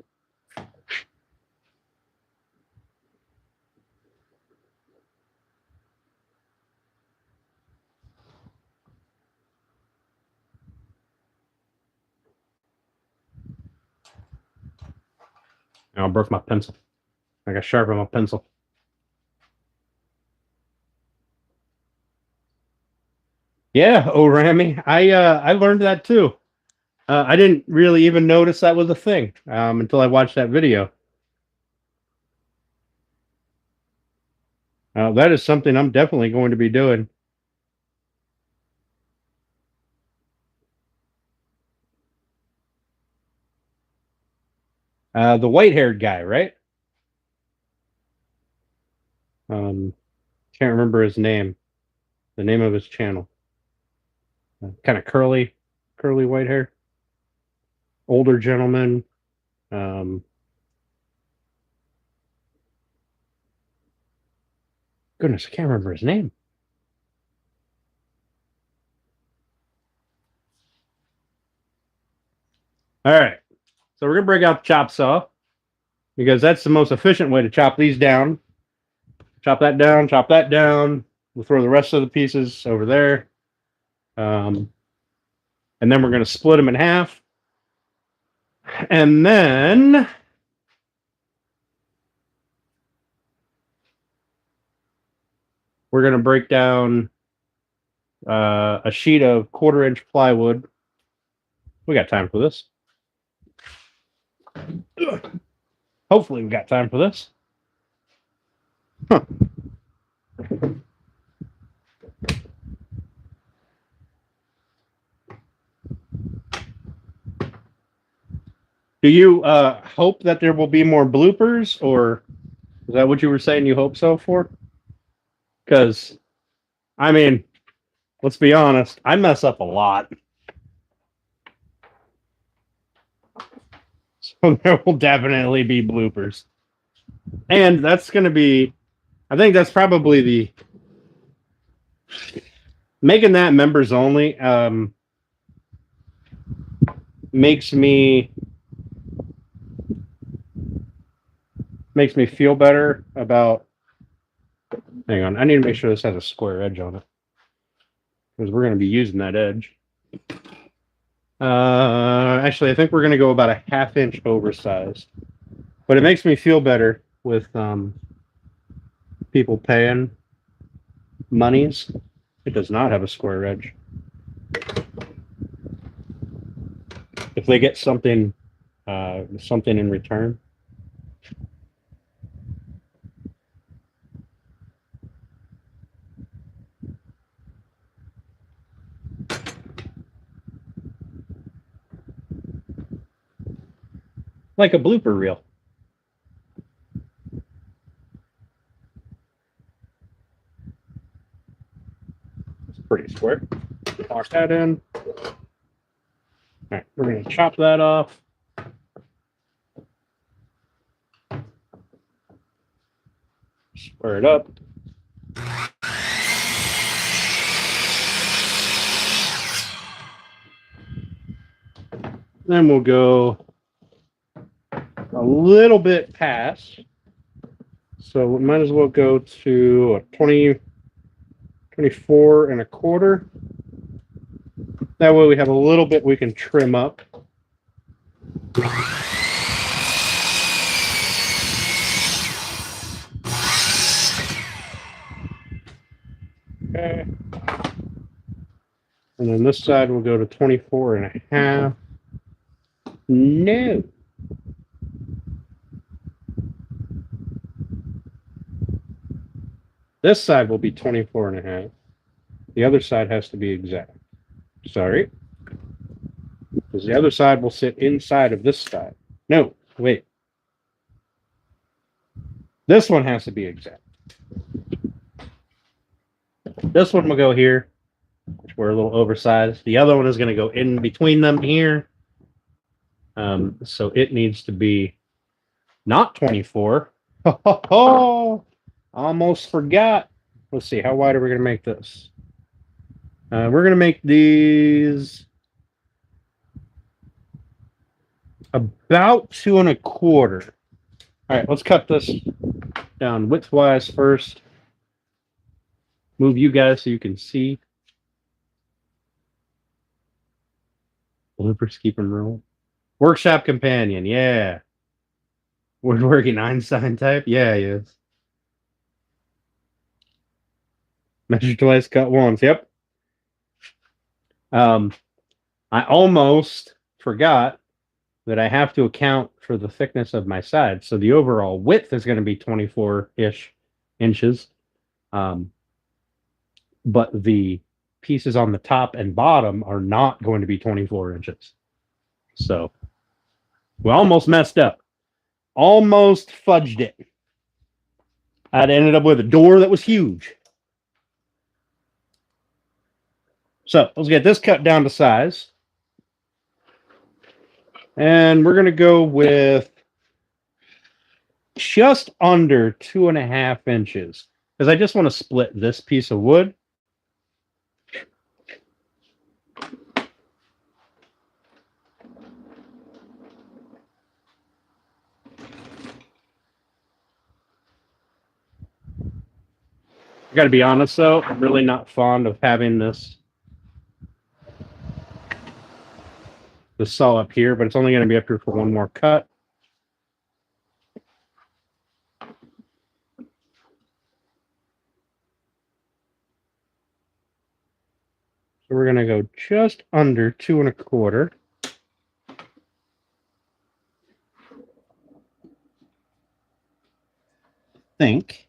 I broke my pencil. I got sharpen my pencil. Yeah, oh Rami, I learned that too. I didn't really even notice that was a thing until I watched that video. That is something I'm definitely going to be doing. The white-haired guy, right? Can't remember his name. The name of his channel. Kind of curly white hair. Older gentleman. Goodness, I can't remember his name. All right. So we're going to break out the chop saw because that's the most efficient way to chop these down. Chop that down, chop that down. We'll throw the rest of the pieces over there. And then we're going to split them in half. And then we're going to break down a sheet of 1/4 inch plywood. We got time for this. Hopefully we got time for this. Huh. Do you hope that there will be more bloopers, or is that what you were saying you hope so for? Because, I mean, let's be honest, I mess up a lot. So there will definitely be bloopers. And that's going to be, I think that's probably the, making that members only makes me feel better about, hang on, I need to make sure this has a square edge on it because we're going to be using that edge. Actually, I think we're going to go about a 1/2 inch oversized, but it makes me feel better with people paying monies. It does not have a square edge. If they get something in return. Like a blooper reel. It's pretty square. Lock that in. right, we're going to chop that off. Square it up. Then we'll go a little bit past. So we might as well go to a 24 and a quarter. That way we have a little bit we can trim up. Okay. And then this side will go to 24 and a half. No. This side will be 24 and a half. The other side has to be exact. Sorry. Because the other side will sit inside of this side. No, wait. This one has to be exact. This one will go here, which we're a little oversized. The other one is going to go in between them here. So it needs to be not 24. Oh, almost forgot. Let's see, how wide are we going to make this? We're going to make these about 2 1/4. All right, let's cut this down width-wise first. Move you guys so you can see. Bloopers keep them rolling. Workshop companion, yeah. Woodworking Einstein type, yeah, he is. Measure twice, cut once. Yep. I almost forgot that I have to account for the thickness of my side. So the overall width is going to be 24-ish inches. But the pieces on the top and bottom are not going to be 24 inches. So we almost messed up. Almost fudged it. I'd ended up with a door that was huge. So let's get this cut down to size. And we're going to go with just under 2.5 inches. Because I just want to split this piece of wood. I got to be honest, though, I'm really not fond of having this saw up here, but it's only going to be up here for one more cut. So we're going to go just under 2 1/4. Think.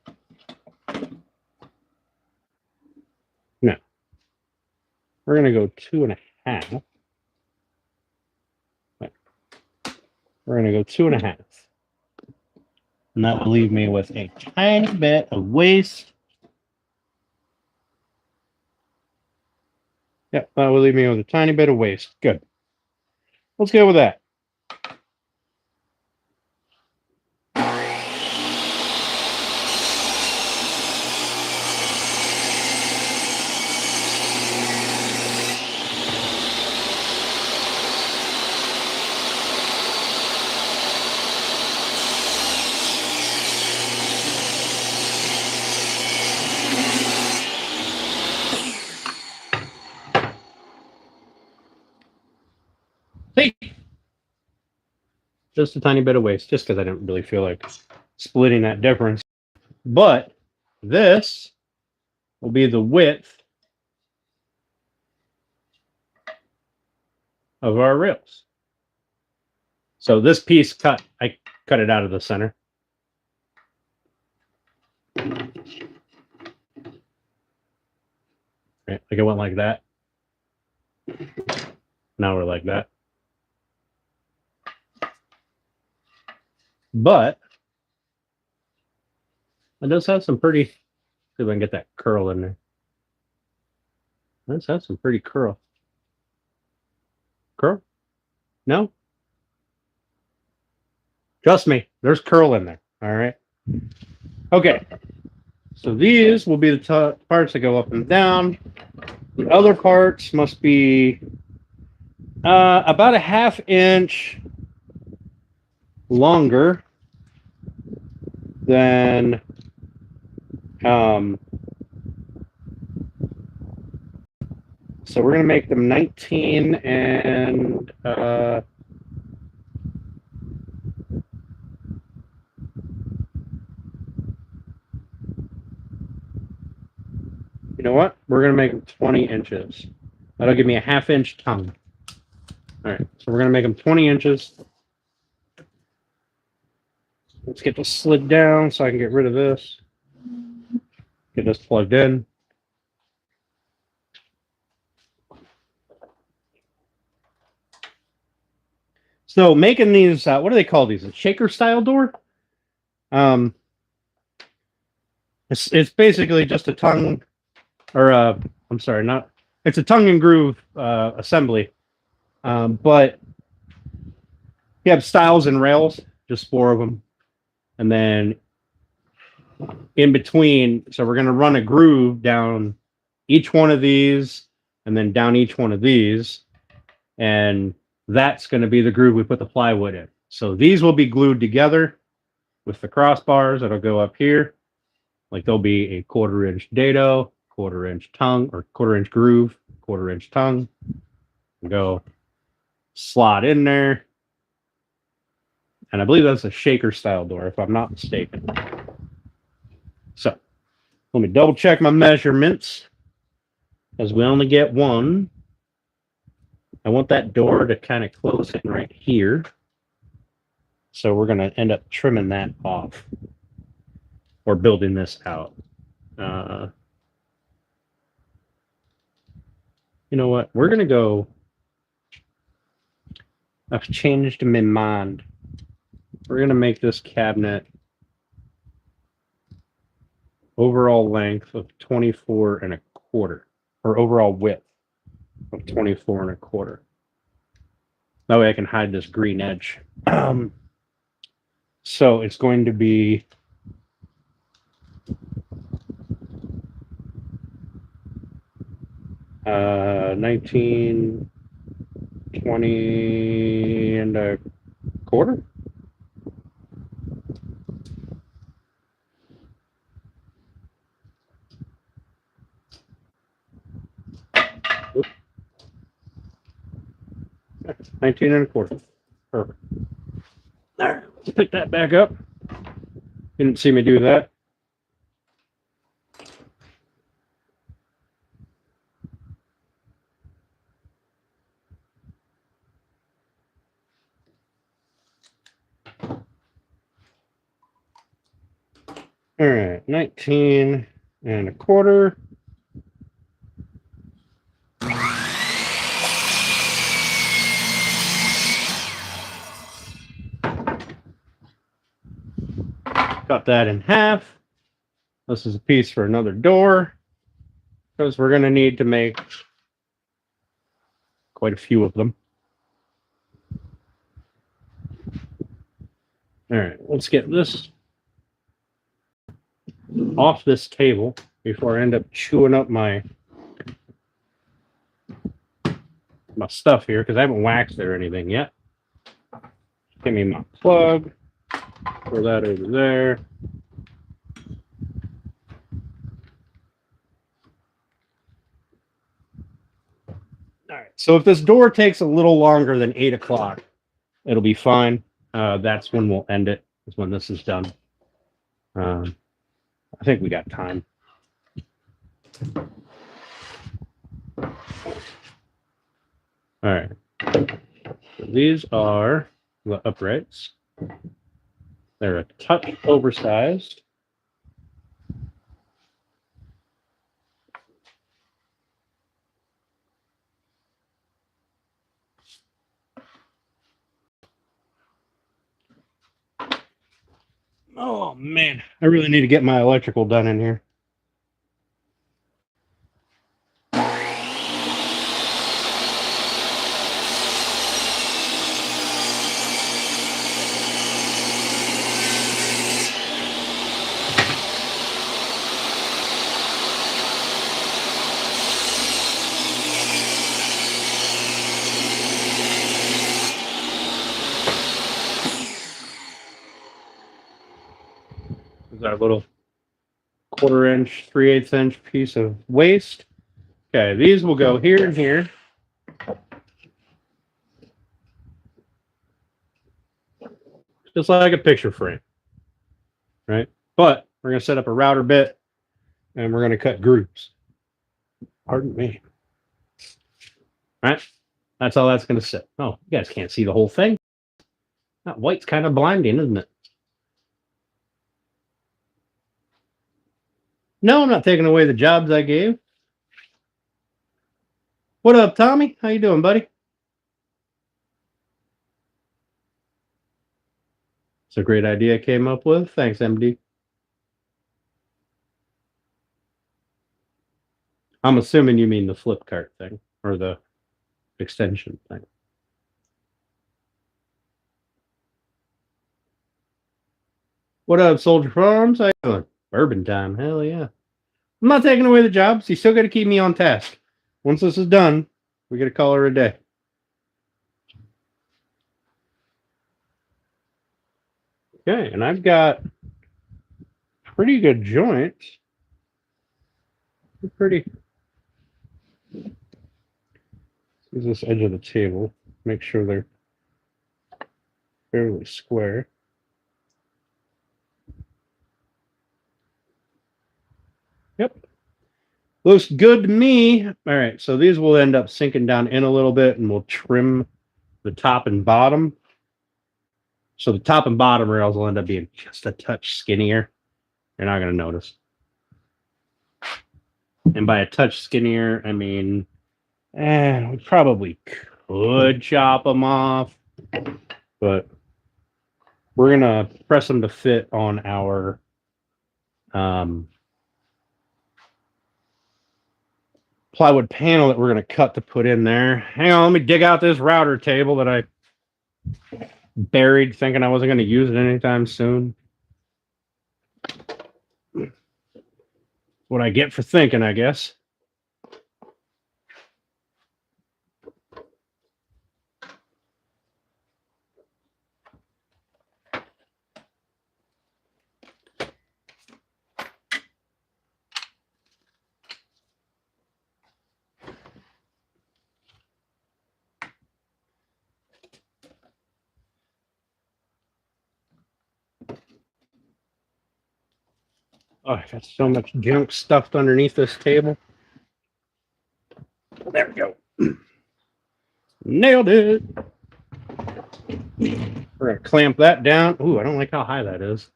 No. We're going to go 2.5. We're going to go 2.5. And that will leave me with a tiny bit of waste. Yep, that will leave me with a tiny bit of waste. Good. Let's go with that. See? Just a tiny bit of waste, just because I don't really feel like splitting that difference. But this will be the width of our rails. So this piece I cut it out of the center. Right, like it went like that. Now we're like that. But it does have some pretty, see if I can get that curl in there. It does have some pretty curl. Curl? No? Trust me, there's curl in there. All right. Okay. So these will be the parts that go up and down. The other parts must be about a ½ inch longer than so we're going to make them 19 and you know what? We're going to make them 20 inches. That'll give me a ½ inch tongue. All right, so we're going to make them 20 inches. Let's get this slid down so I can get rid of this. Get this plugged in. So making these, what do they call these? A shaker style door? It's basically just a tongue, or I'm sorry, not. It's a tongue and groove assembly, but you have stiles and rails, just 4 of them, and then in between. So we're going to run a groove down each one of these, and then down each one of these, and that's going to be the groove we put the plywood in. So these will be glued together with the crossbars that'll go up here. Like there'll be a 1/4 inch dado, 1/4 inch tongue, or 1/4 inch groove, 1/4 inch tongue. Go slot in there. And I believe that's a shaker style door, if I'm not mistaken. So let me double check my measurements, as we only get one. I want that door to kind of close in right here. So we're going to end up trimming that off or building this out. You know what? We're going to go. I've changed my mind. We're going to make this cabinet overall length of 24 1/4, or overall width of 24 1/4. That way I can hide this green edge. So it's going to be 19, 20 1/4. Oops. 19 1/4. Perfect. All right, let's pick that back up. You didn't see me do that. All right, 19 1/4. Cut that in half. This is a piece for another door, because we're going to need to make quite a few of them. All right, let's get this off this table before I end up chewing up my stuff here, because I haven't waxed it or anything yet. Give me my plug. Throw that over there. All right, so if this door takes a little longer than 8 o'clock, it'll be fine. That's when we'll end it, is when this is done. I think we got time. All right. So these are the uprights. They're a touch oversized. Oh man, I really need to get my electrical done in here. got a little 1/4 inch, 3/8 inch piece of waste. Okay, these will go here and here. Just like a picture frame, right? But we're going to set up a router bit and we're going to cut grooves. Pardon me. All right, that's all that's going to sit. Oh, you guys can't see the whole thing. That white's kind of blinding, isn't it? No, I'm not taking away the jobs I gave. What up, Tommy? How you doing, buddy? It's a great idea I came up with. Thanks, MD. I'm assuming you mean the flip cart thing or the extension thing. What up, Soldier Farms? How you doing? Bourbon time. Hell yeah. I'm not taking away the jobs. You still got to keep me on task. Once this is done, we got to call her a day. Okay, and I've got pretty good joints. Pretty. Use this edge of the table. Make sure they're fairly square. Yep. Looks good to me. All right, so these will end up sinking down in a little bit and we'll trim the top and bottom. So the top and bottom rails will end up being just a touch skinnier. You're not going to notice. And by a touch skinnier, I mean, we probably could chop them off, but we're going to press them to fit on our plywood panel that we're going to cut to put in there. Hang on, let me dig out this router table that I buried thinking I wasn't going to use it anytime soon. What I get for thinking, I guess. Oh, I got so much junk stuffed underneath this table. There we go. Nailed it. We're going to clamp that down. Ooh, I don't like how high that is.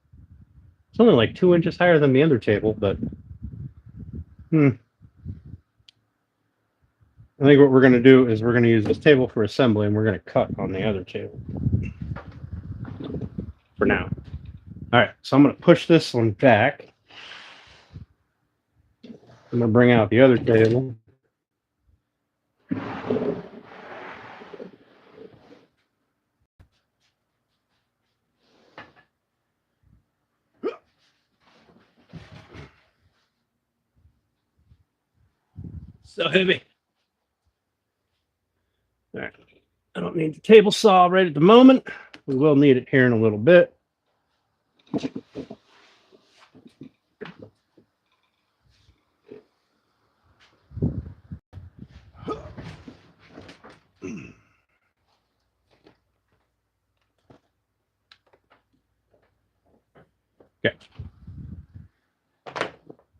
It's only like 2 inches higher than the other table, but I think what we're going to do is we're going to use this table for assembly and we're going to cut on the other table for now. All right, so I'm going to push this one back. I'm going to bring out the other table. So heavy. All right. I don't need the table saw right at the moment. We will need it here in a little bit. Okay.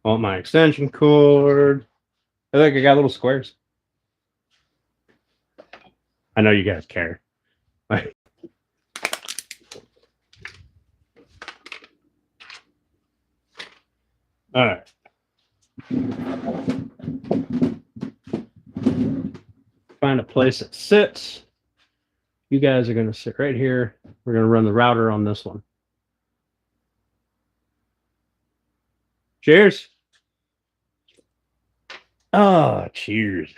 Want my extension cord. I think I got little squares. I know you guys care. All right. Find a place that sits. You guys are going to sit right here. We're going to run the router on this one. Cheers. Oh, cheers.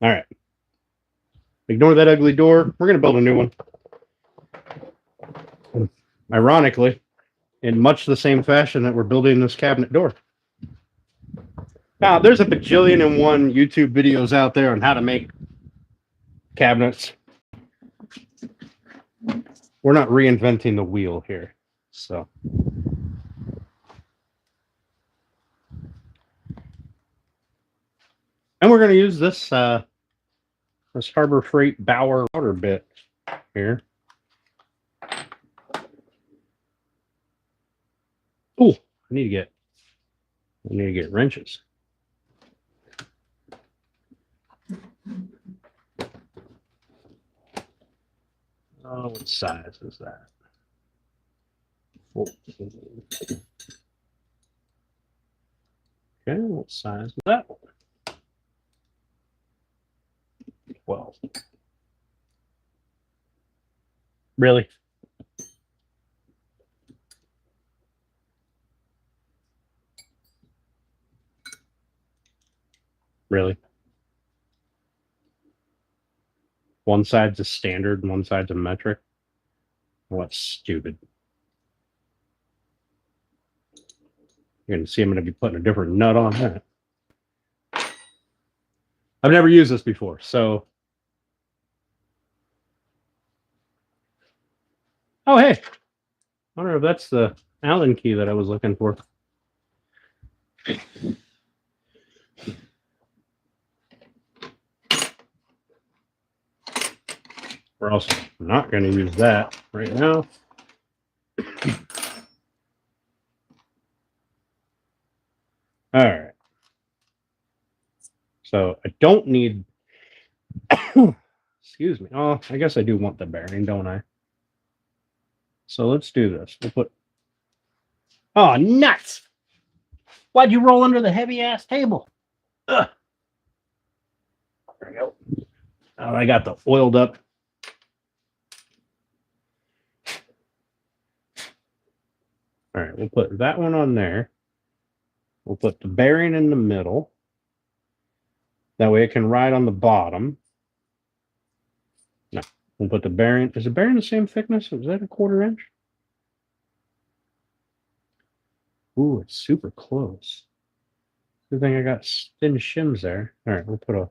All right. Ignore that ugly door. We're going to build a new one. Ironically, in much the same fashion that we're building this cabinet door. Now, there's a bajillion and one YouTube videos out there on how to make cabinets. We're not reinventing the wheel here. So. And we're going to use this this Harbor Freight Bauer router bit here. Oh, I need to get wrenches. Oh, what size is that? 14. Okay, what size is that one? 12. Really? Really? One side's a standard and one side's a metric? What's stupid? You're going to see I'm going to be putting a different nut on that. I've never used this before, so. Oh, hey. I wonder if that's the Allen key that I was looking for. We're also not going to use that right now. All right. So I don't need. Excuse me. Oh, I guess I do want the bearing, don't I? So let's do this. We'll put. Oh, nuts! Why'd you roll under the heavy ass table? Ugh. There we go. Oh, I got the oiled up. All right, we'll put that one on there. We'll put the bearing in the middle. That way it can ride on the bottom. No, we'll put the bearing. Is the bearing the same thickness? Is that a 1/4 inch? Ooh, it's super close. Good thing I got thin shims there. All right, we'll put a.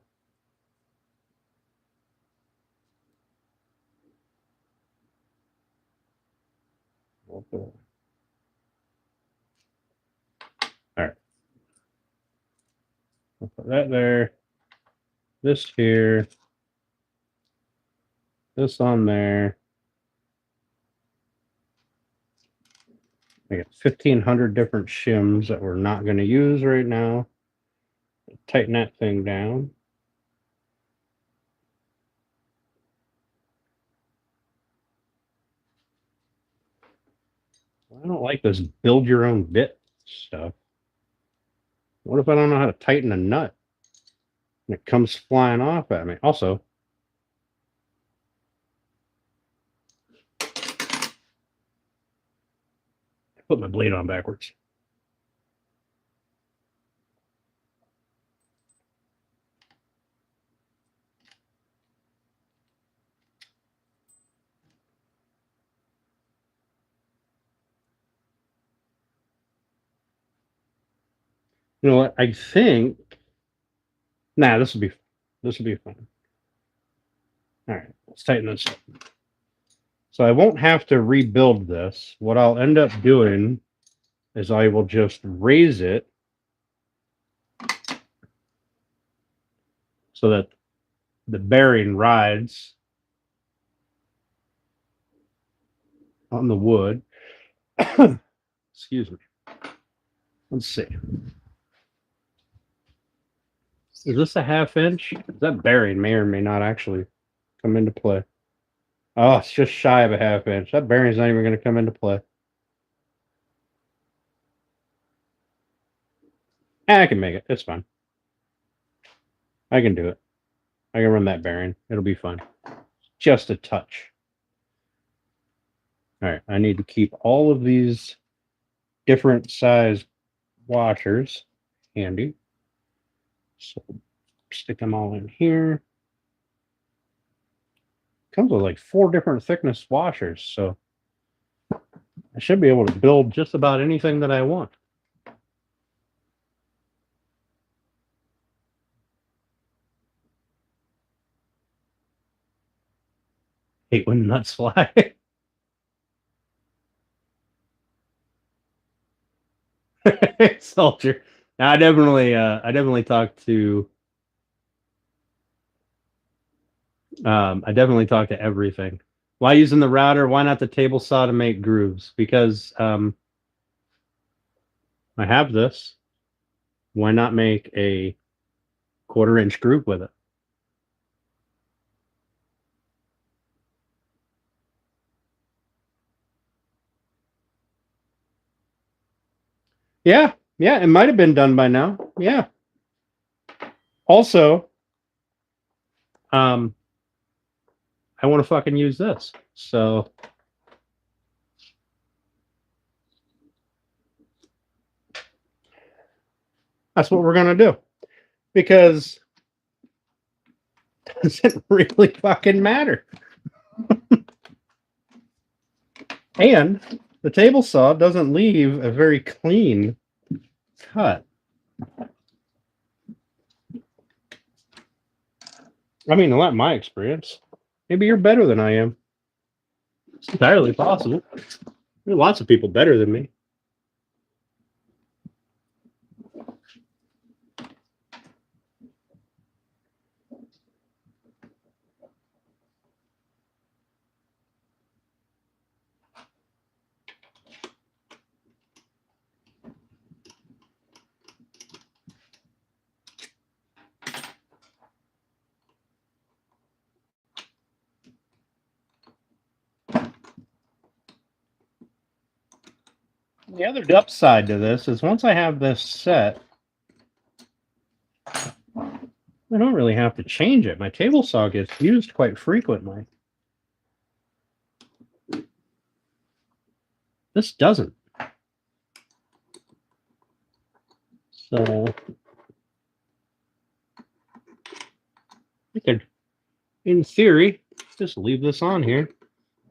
We'll put a all right. We'll put that there. This here. This on there. I got 1,500 different shims that we're not going to use right now. Tighten that thing down. I don't like this build your own bit stuff. What if I don't know how to tighten a nut and it comes flying off at me? Also, I put my blade on backwards. You know what? I think. Nah, this will be fun. All right, let's tighten this up. So I won't have to rebuild this. What I'll end up doing is I will just raise it so that the bearing rides on the wood. Excuse me. Let's see. Is this a 1/2 inch? That bearing may or may not actually come into play. Oh, it's just shy of a 1/2 inch. That bearing's not even going to come into play. I can make it. It's fine. I can do it. I can run that bearing. It'll be fine. Just a touch. All right. I need to keep all of these different size washers handy. So stick them all in here. Comes with like 4 different thickness washers, so I should be able to build just about anything that I want. Hate when nuts fly. Soldier. I definitely talked to. I definitely talked to everything. Why using the router? Why not the table saw to make grooves? Because I have this. Why not make a 1/4 inch groove with it? Yeah, yeah, it might have been done by now. Yeah. Also, I want to fucking use this. So that's what we're gonna do. Because does it really fucking matter? And the table saw doesn't leave a very clean cut. I mean, not my experience. Maybe you're better than I am. It's entirely possible. There are lots of people better than me. The other upside to this is once I have this set, I don't really have to change it. My table saw gets used quite frequently. This doesn't. So I could, in theory, just leave this on here,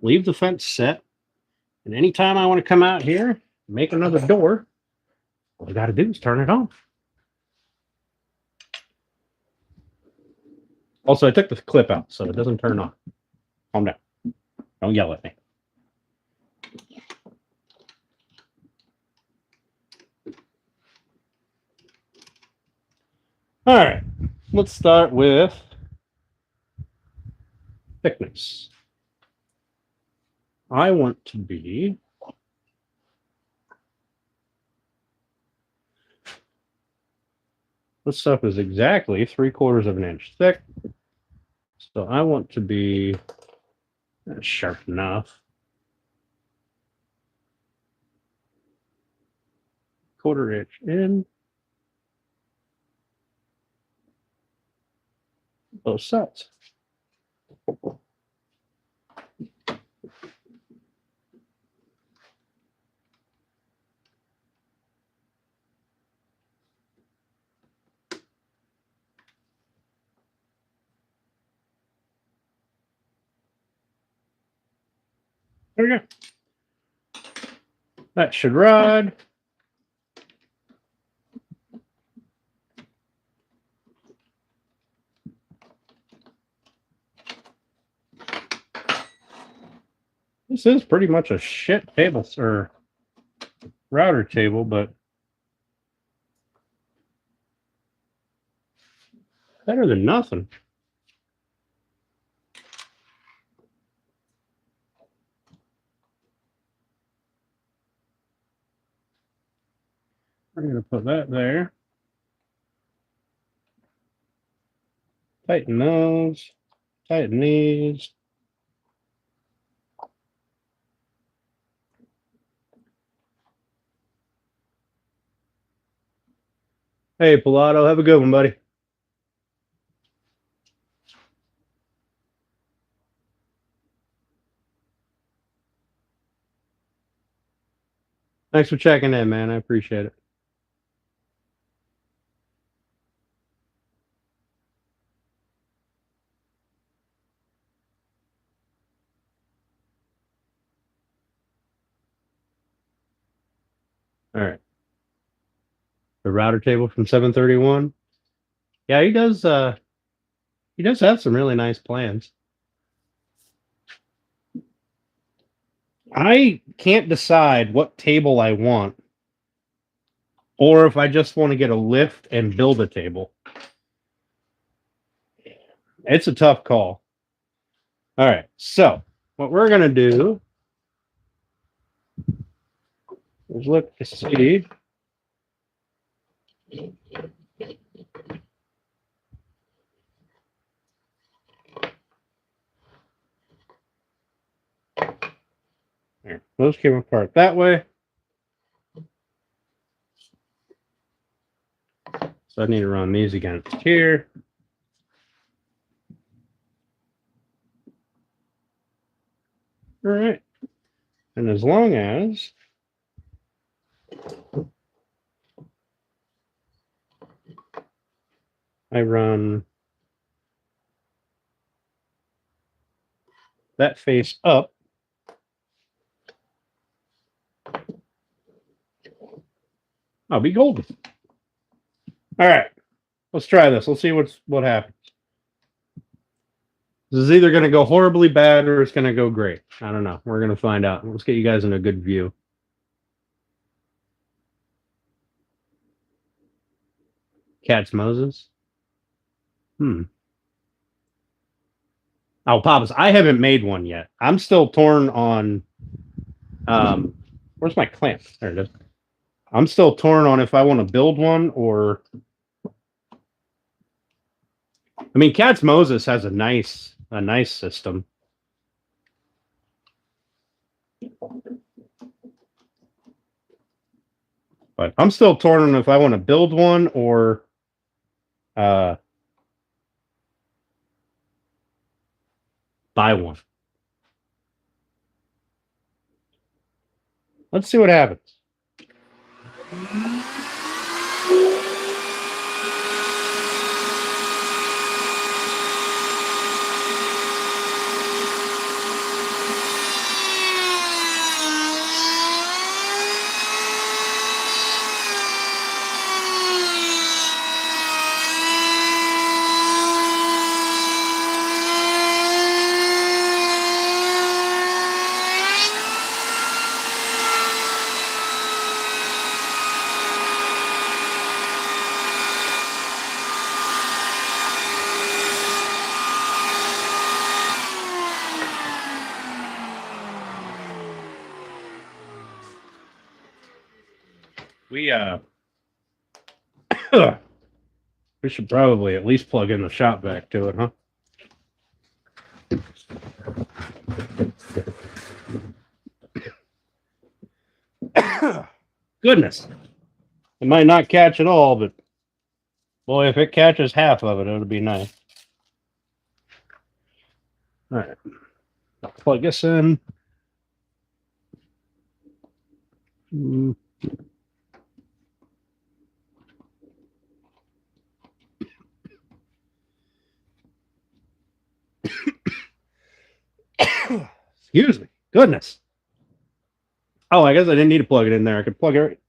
leave the fence set, and anytime I want to come out here, make another door, all I got to do is turn it on. Also, I took the clip out so it doesn't turn on. Calm down. Don't yell at me. All right, let's start with thickness. I want to be this stuff is exactly 3/4 of an inch thick. So I want to be sharp enough. 1/4 inch in. Both sides. There we go. That should ride. This is pretty much a shit table or router table, but better than nothing. I'm going to put that there. Tighten those. Tighten these. Hey, Pilato, have a good one, buddy. Thanks for checking in, man. I appreciate it. All right. The router table from 731. Yeah, he does have some really nice plans. I can't decide what table I want or if I just want to get a lift and build a table. It's a tough call. All right, so what we're going to do is look to see. There, those came apart that way. So I need to run these against here. All right. And as long as I run that face up, I'll be golden. All right. Let's try this. Let's see what happens. This is either going to go horribly bad or it's going to go great. I don't know. We're going to find out. Let's get you guys in a good view. Cat's Moses. Oh, Papas, I haven't made one yet. I'm still torn on. Where's my clamp? There it is. I'm still torn on if I want to build one or. I mean, Cat's Moses has a nice system. But I'm still torn on if I want to build one or buy one. Let's see what happens. We should probably at least plug in the shop vac to it, huh? Goodness. It might not catch at all, but boy, if it catches half of it, it'll be nice. All right. I'll plug this in. Excuse me. Goodness. Oh, I guess I didn't need to plug it in there. I could plug it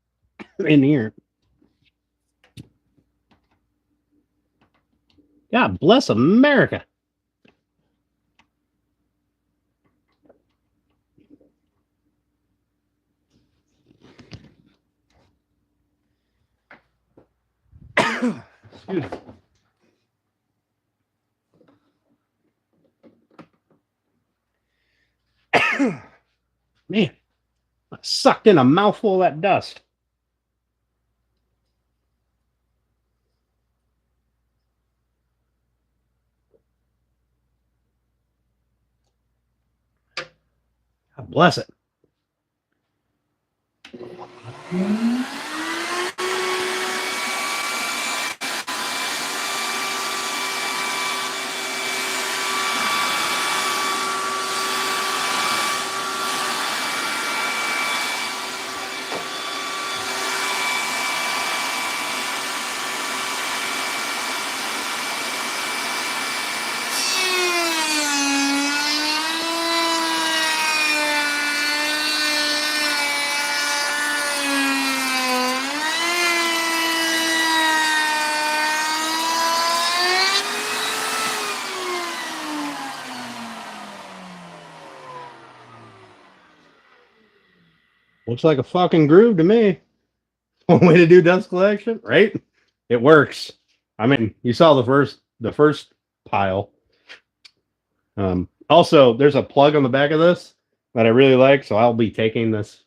in here. God bless America. Excuse me. Man, I sucked in a mouthful of that dust. God bless it. Looks like a fucking groove to me. One way to do dust collection, right? It works. I mean, you saw the first pile. Also, there's a plug on the back of this that I really like, so I'll be taking this.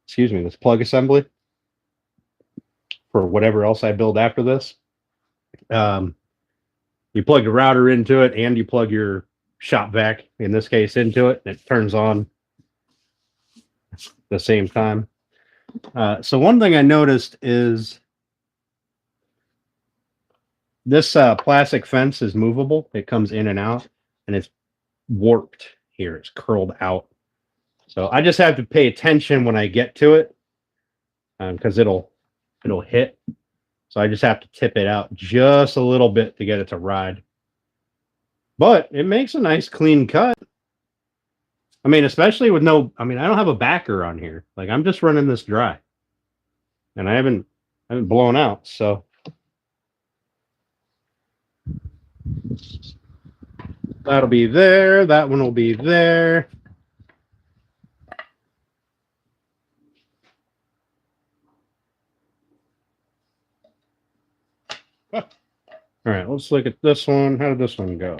Excuse me, this plug assembly for whatever else I build after this. You plug the router into it, and you plug your shop vac, in this case, into it, and it turns on at the same time. So one thing I noticed is this plastic fence is movable. It comes in and out, and it's warped here. It's curled out. So I just have to pay attention when I get to it, because it'll hit. So I just have to tip it out just a little bit to get it to ride. But it makes a nice clean cut. I mean, especially with no, I mean, I don't have a backer on here. Like, I'm just running this dry. And I haven't blown out, so. That'll be there. That one will be there. All right, let's look at this one. How did this one go?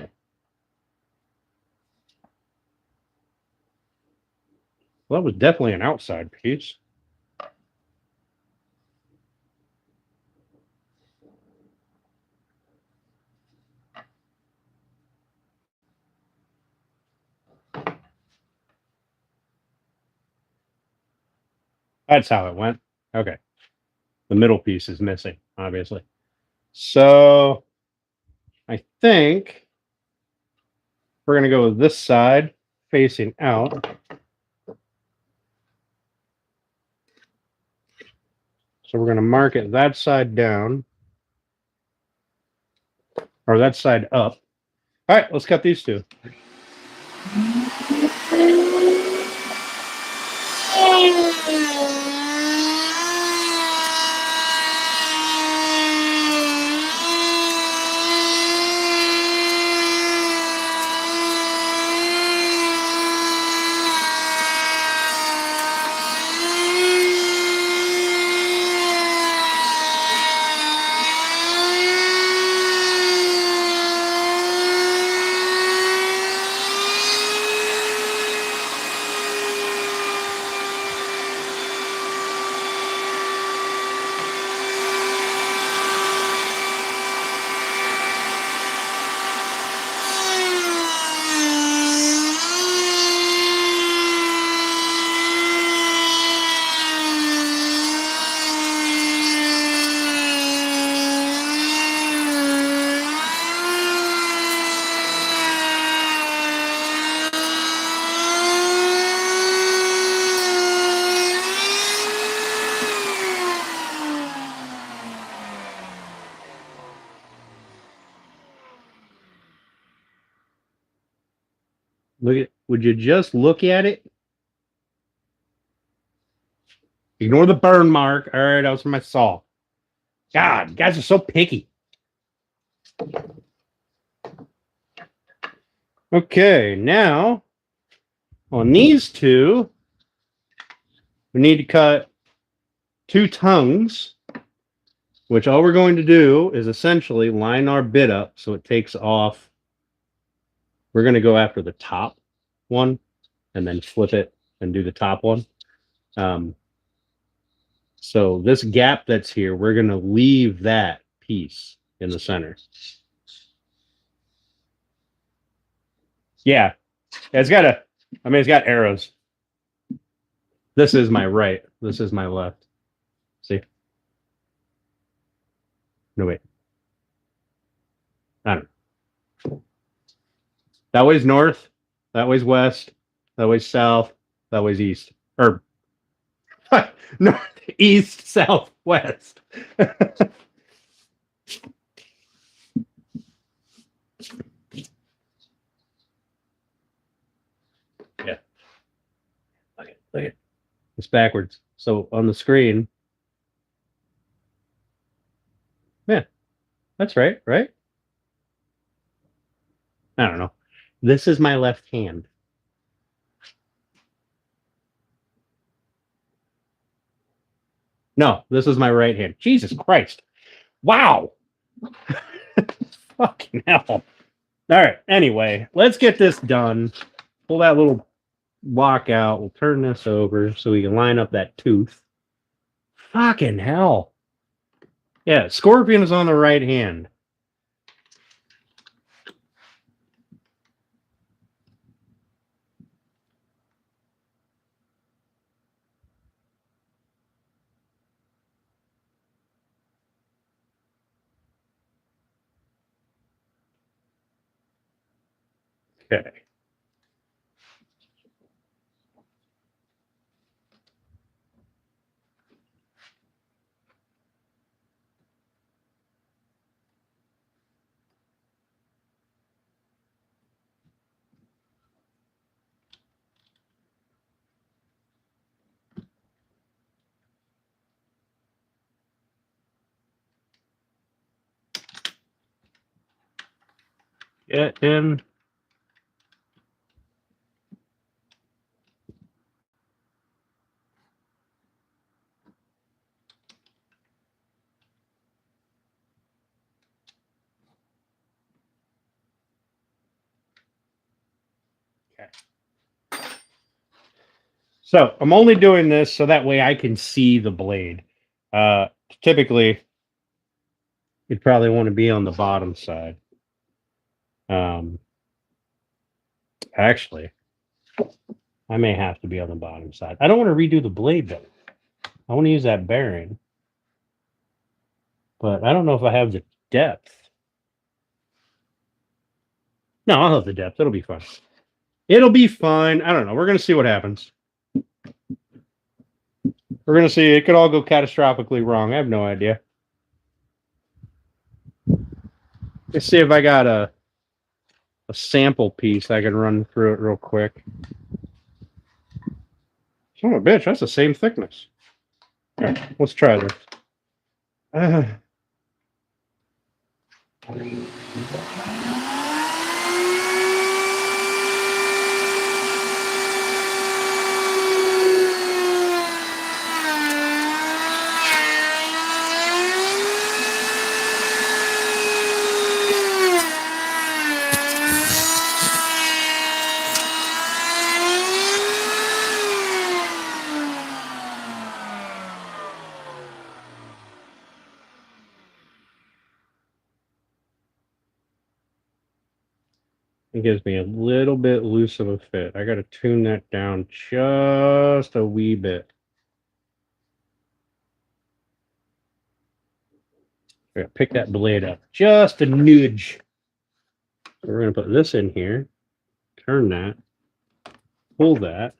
Well, that was definitely an outside piece. That's how it went. Okay. The middle piece is missing, obviously. So I think we're going to go with this side facing out. So we're going to mark it that side down, or that side up. All right, let's cut these two. Would you just look at it? Ignore the burn mark. All right, that was from my saw. God, you guys are so picky. Okay, now on these two, we need to cut 2 tongues, which all we're going to do is essentially line our bit up so it takes off. We're going to go after the top one and then flip it and do the top one. So this gap that's here, we're going to leave that piece in the center. Yeah, it's got it's got arrows. This is my right. This is my left. See? No, wait. I don't know. That way's north. That way's west. That way's south. That way's east. Or north, east, south, west. Yeah. Look at it's backwards. So on the screen. Yeah. That's right, right? I don't know. This is my left hand. No, this is my right hand. Jesus Christ. Wow. Fucking hell. All right. Anyway, let's get this done. Pull that little block out. We'll turn this over so we can line up that tooth. Fucking hell. Yeah, Scorpion is on the right hand. Okay. Get in. Okay. So I'm only doing this so that way I can see the blade. Typically, you'd probably want to be on the bottom side. Actually, I may have to be on the bottom side. I don't want to redo the blade though. I want to use that bearing, but I don't know if I have the depth. No, I'll have the depth. It'll be fine. It'll be fine. I don't know. We're going to see what happens. We're going to see. It could all go catastrophically wrong. I have no idea. Let's see if I got a sample piece I can run through it real quick. Son of a bitch, that's the same thickness. All right, let's try this. It gives me a little bit loose of a fit. I got to tune that down just a wee bit. I got to pick that blade up just a nudge. So we're going to put this in here, turn that, pull that.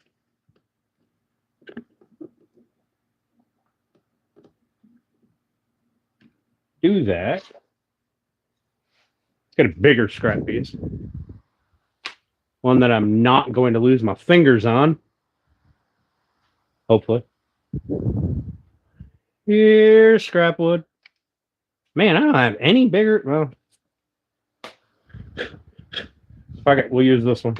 Do that. Get a bigger scrap piece. One that I'm not going to lose my fingers on. Hopefully. Here's scrap wood. Man, I don't have any bigger. Well, fuck it. We'll use this one.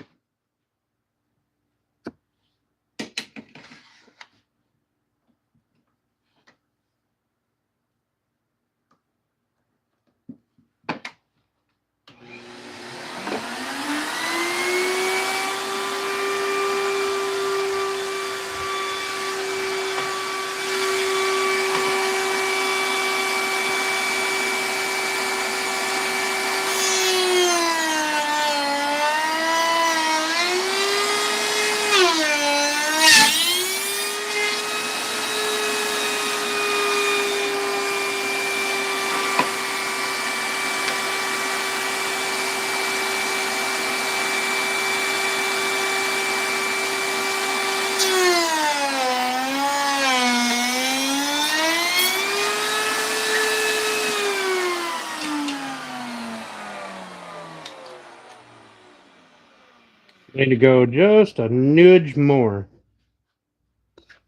Need to go just a nudge more.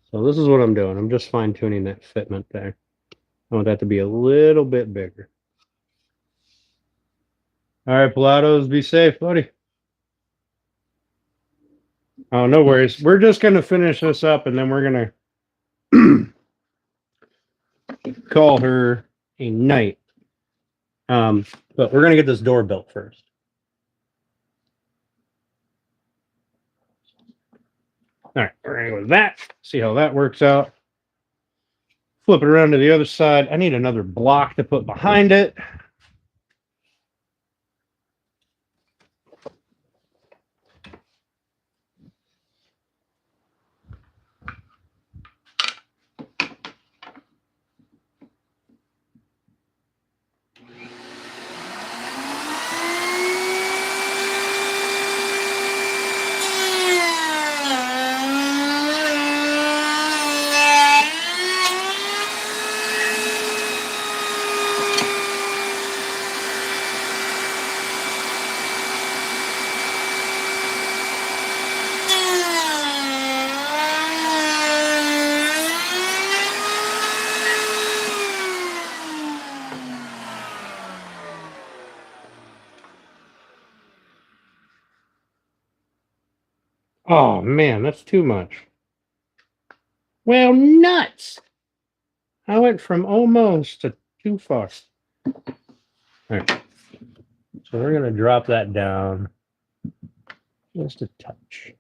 So this is what I'm doing. I'm just fine tuning that fitment there. I want that to be a little bit bigger. All right, Pilatos, be safe, buddy. Oh, no worries. We're just going to finish this up and then we're going to call her a knight. But we're gonna get this door built first. All right, we're gonna go with that. See how that works out. Flip it around to the other side. I need another block to put behind it. Oh man, that's too much. Well, nuts! I went from almost to too far. All right. So we're gonna drop that down just a touch.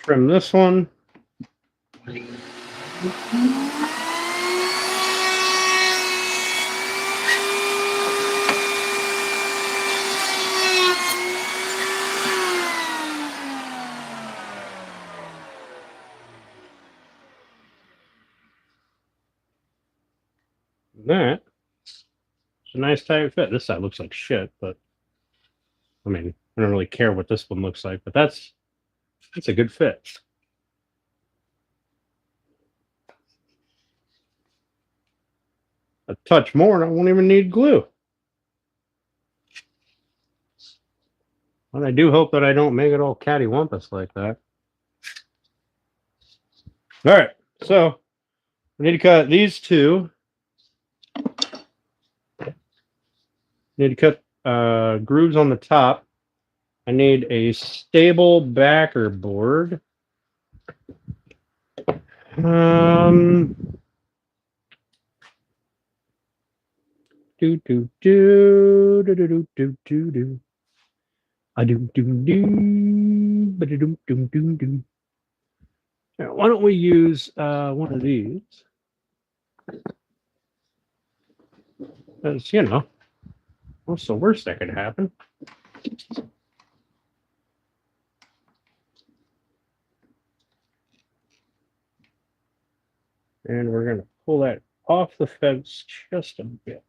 Trim this one. That it's a nice tight fit. This side looks like shit, but I mean, I don't really care what this one looks like, but that's a good fit. A touch more and I won't even need glue. But I do hope that I don't make it all cattywampus like that. All right, so we need to cut these two. Need to cut grooves on the top. I need a stable backer board. Do do do do do do do do. I do do do, but do do do do. Why don't we use one of these? Because, you know, what's the worst that could happen? And we're going to pull that off the fence just a bit.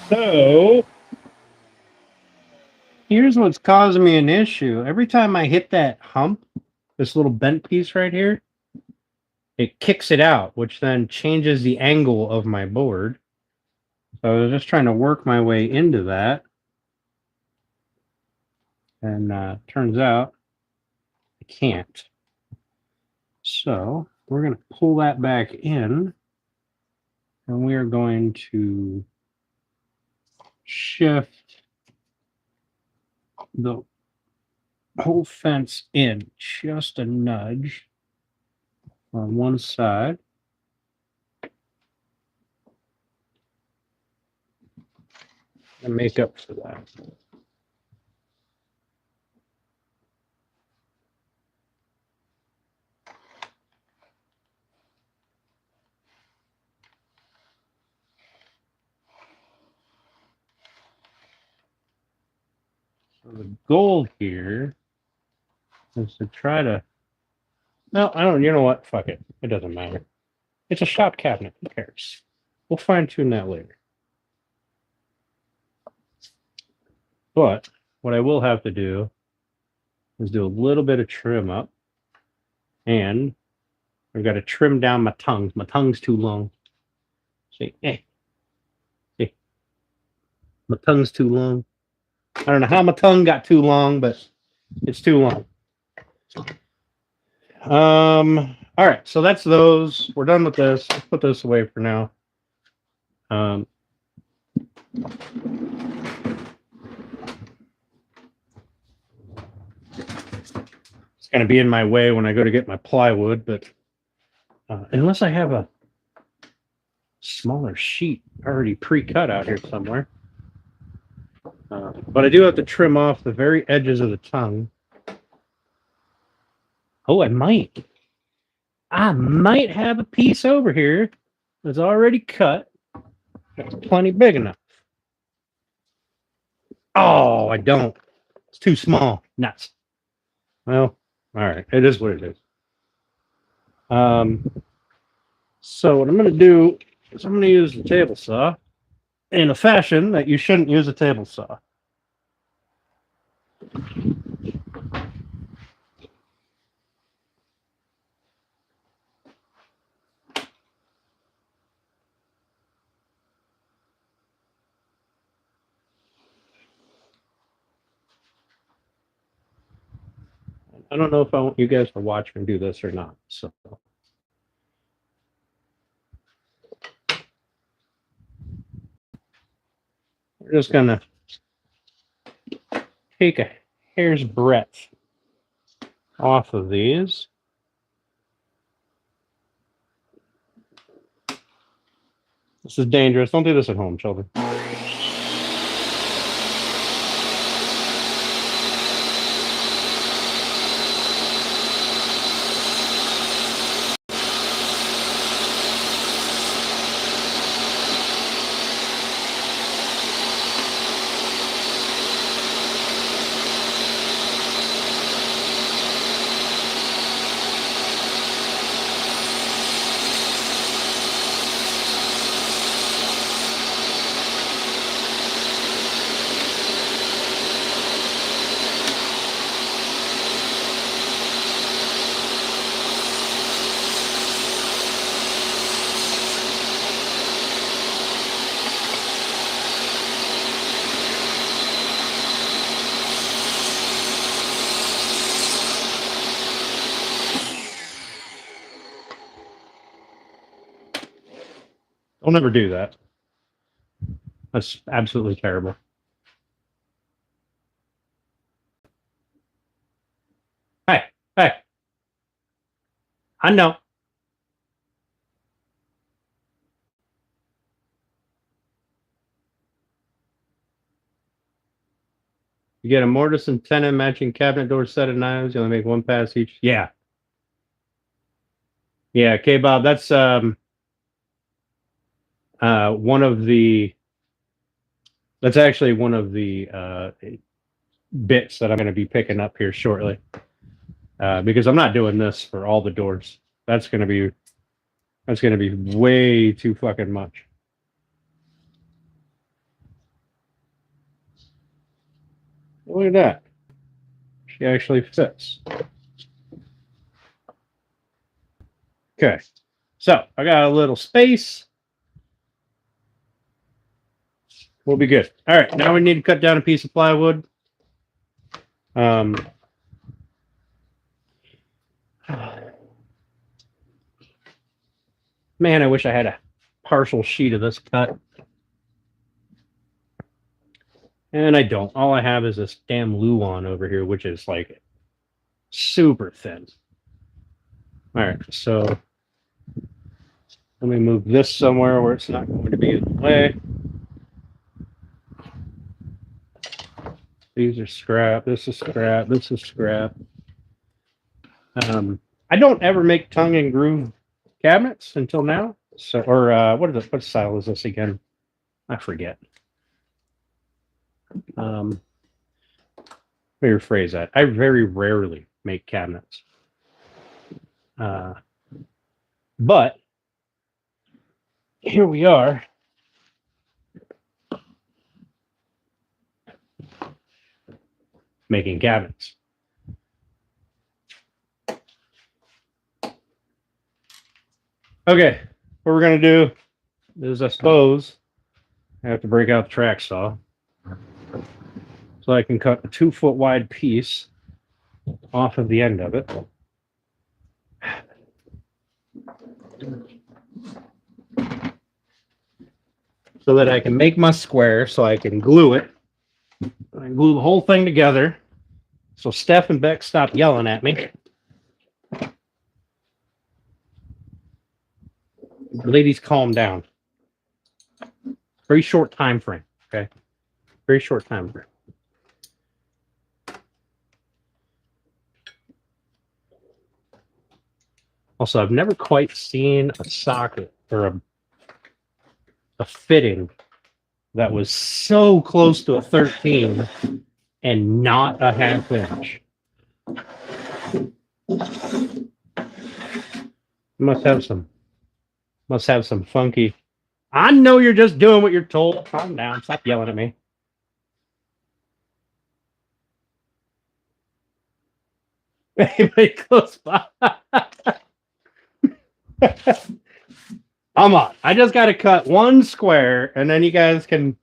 So here's what's causing me an issue. Every time I hit that hump, this little bent piece right here, it kicks it out, which then changes the angle of my board. So I was just trying to work my way into that. And turns out I can't. So we're going to pull that back in. And we are going to shift the whole fence in just a nudge on one side. And make up for that. So the goal here is to try to. No, I don't. You know what? Fuck it. It doesn't matter. It's a shop cabinet. Who cares? We'll fine tune that later. But what I will have to do is do a little bit of trim up. And I've got to trim down my tongues. My tongue's too long. See, hey, my tongue's too long. I don't know how my tongue got too long, but it's too long. All right, so that's those. We're done with this. Let's put this away for now. It's going to be in my way when I go to get my plywood, but unless I have a smaller sheet already pre-cut out here somewhere. But I do have to trim off the very edges of the tongue. Oh, I might have a piece over here that's already cut. That's plenty big enough. Oh, I don't. It's too small. Nuts. Well, all right. It is what it is. So what I'm going to do is I'm going to use the table saw in a fashion that you shouldn't use a table saw. I don't know if I want you guys to watch me do this or not. So we're just going to take a hair's breadth off of these. This is dangerous. Don't do this at home, children. Don't ever do that. That's absolutely terrible. Hey, I know. You get a mortise and tenon matching cabinet door set of knives. You only make one pass each. Yeah. Yeah, okay, Bob. That's one of the. That's actually one of the bits that I'm going to be picking up here shortly, because I'm not doing this for all the doors. That's going to be way too fucking much. Look at that. She actually fits. Okay. So I got a little space. We'll be good. All right. Now we need to cut down a piece of plywood. Man, I wish I had a partial sheet of this cut. And I don't. All I have is this damn Luan over here, which is like super thin. All right, so let me move this somewhere where it's not going to be in the way. These are scrap. This is scrap. This is scrap. I don't ever make tongue and groove cabinets until now. So, or what style is this again? I forget. Let me rephrase that. I very rarely make cabinets. But here we are. Making cabinets. Okay, what we're going to do is, I suppose, I have to break out the track saw so I can cut a 2-foot wide piece off of the end of it. So that I can make my square, so I can glue it. I glue the whole thing together. So Steph and Beck stop yelling at me. Ladies, calm down. Very short time frame, okay? Very short time frame. Also, I've never quite seen a socket or a fitting that was so close to a 13 and not a ½ inch. Must have some funky. I know you're just doing what you're told. Calm down. Stop yelling at me. Anybody close by? Come on. I just got to cut one square, and then you guys can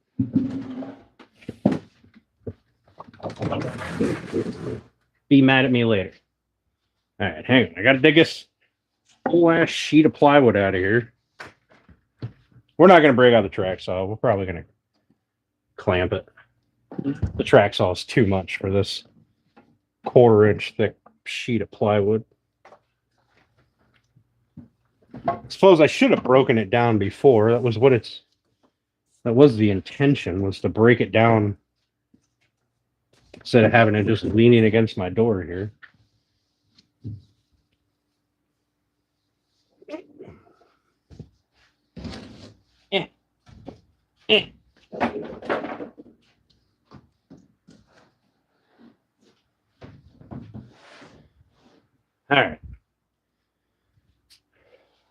be mad at me later. All right, hang on. I got to dig this whole ass sheet of plywood out of here. We're not going to break out the track saw. We're probably going to clamp it. The track saw is too much for this 1/4 inch thick sheet of plywood. I suppose I should have broken it down before. That was the intention, was to break it down instead of having it just leaning against my door here. All right.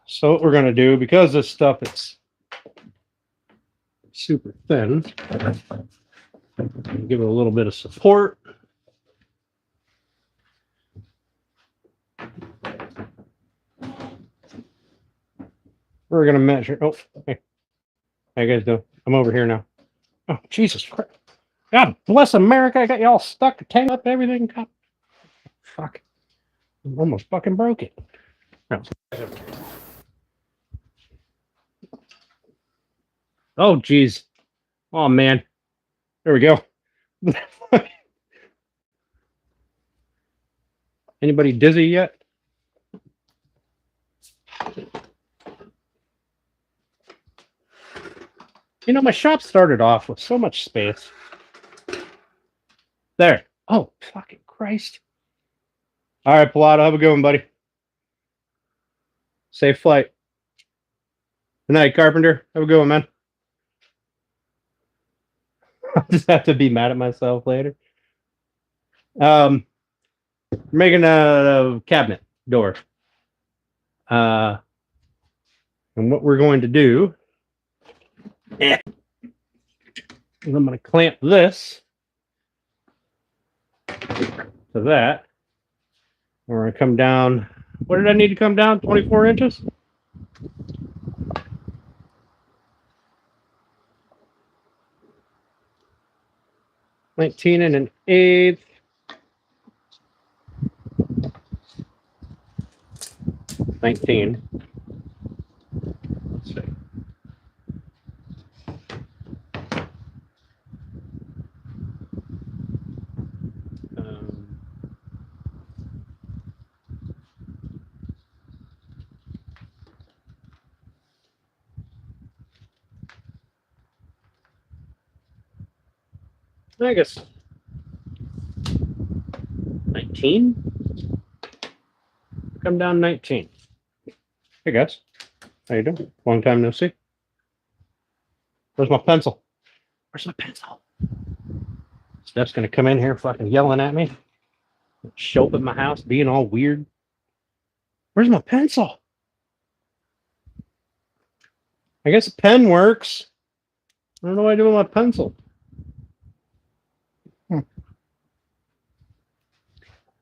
So what we're going to do, because this stuff is super thin, give it a little bit of support. We're going to measure. Oh, hey. How you guys doing? I'm over here now. Oh, Jesus Christ. God bless America. I got you all stuck, tangled up, everything. God. Fuck. I almost fucking broke it. Oh, geez. Oh, man. There we go. Anybody dizzy yet? You know, my shop started off with so much space. There. Oh, fucking Christ. All right, Pilato, have a good one, buddy. Safe flight. Good night, Carpenter. Have a good one, man. I'll just have to be mad at myself later. Making a cabinet door. And what we're going to do is I'm going to clamp this to that. We're going to come down. What did I need to come down? 24 inches? 19 and an eighth. 19. Let's see. I guess 19. Come down 19. Hey guys, how you doing? Long time no see. Where's my pencil? Where's my pencil? Steph's gonna come in here fucking yelling at me. Show up at my house being all weird. Where's my pencil? I guess a pen works. I don't know what I do with my pencil.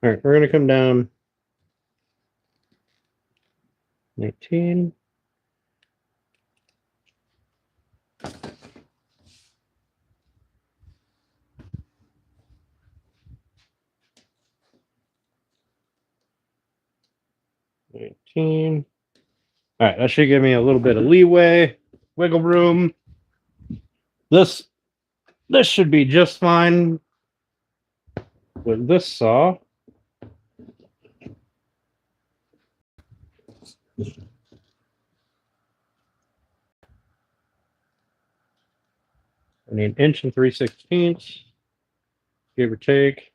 All right, we're gonna come down 19. All right, that should give me a little bit of leeway, wiggle room. This should be just fine with this saw. I need 1 3/16, give or take.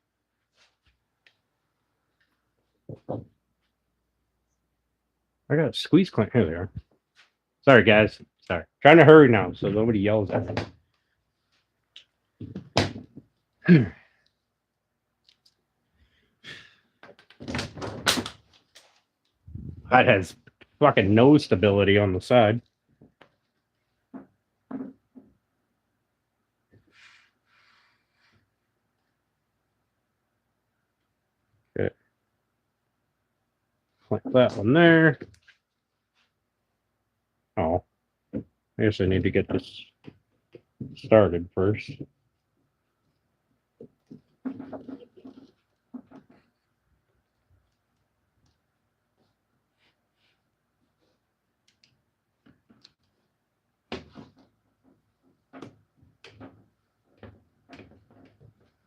I got a squeeze clamp. Here they are. Sorry, guys. Sorry. Trying to hurry now so nobody yells at me. That has fucking no stability on the side. Okay. Clamp that one there. Oh. I guess I need to get this started first.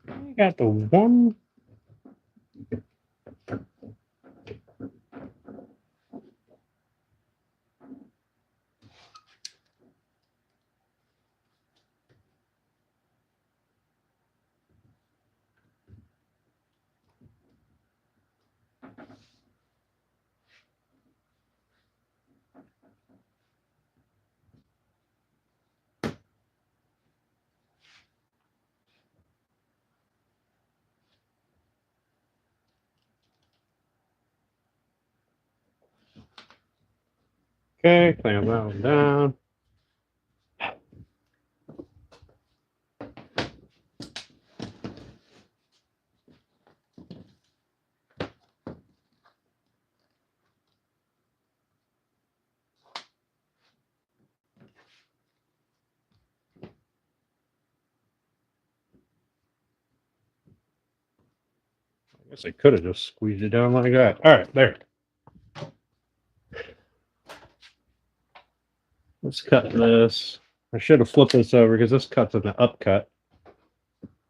I got the one. Okay, clamp that one down. I guess I could have just squeezed it down like that. All right, there. Let's cut this. I should have flipped this over because this cut's in the upcut.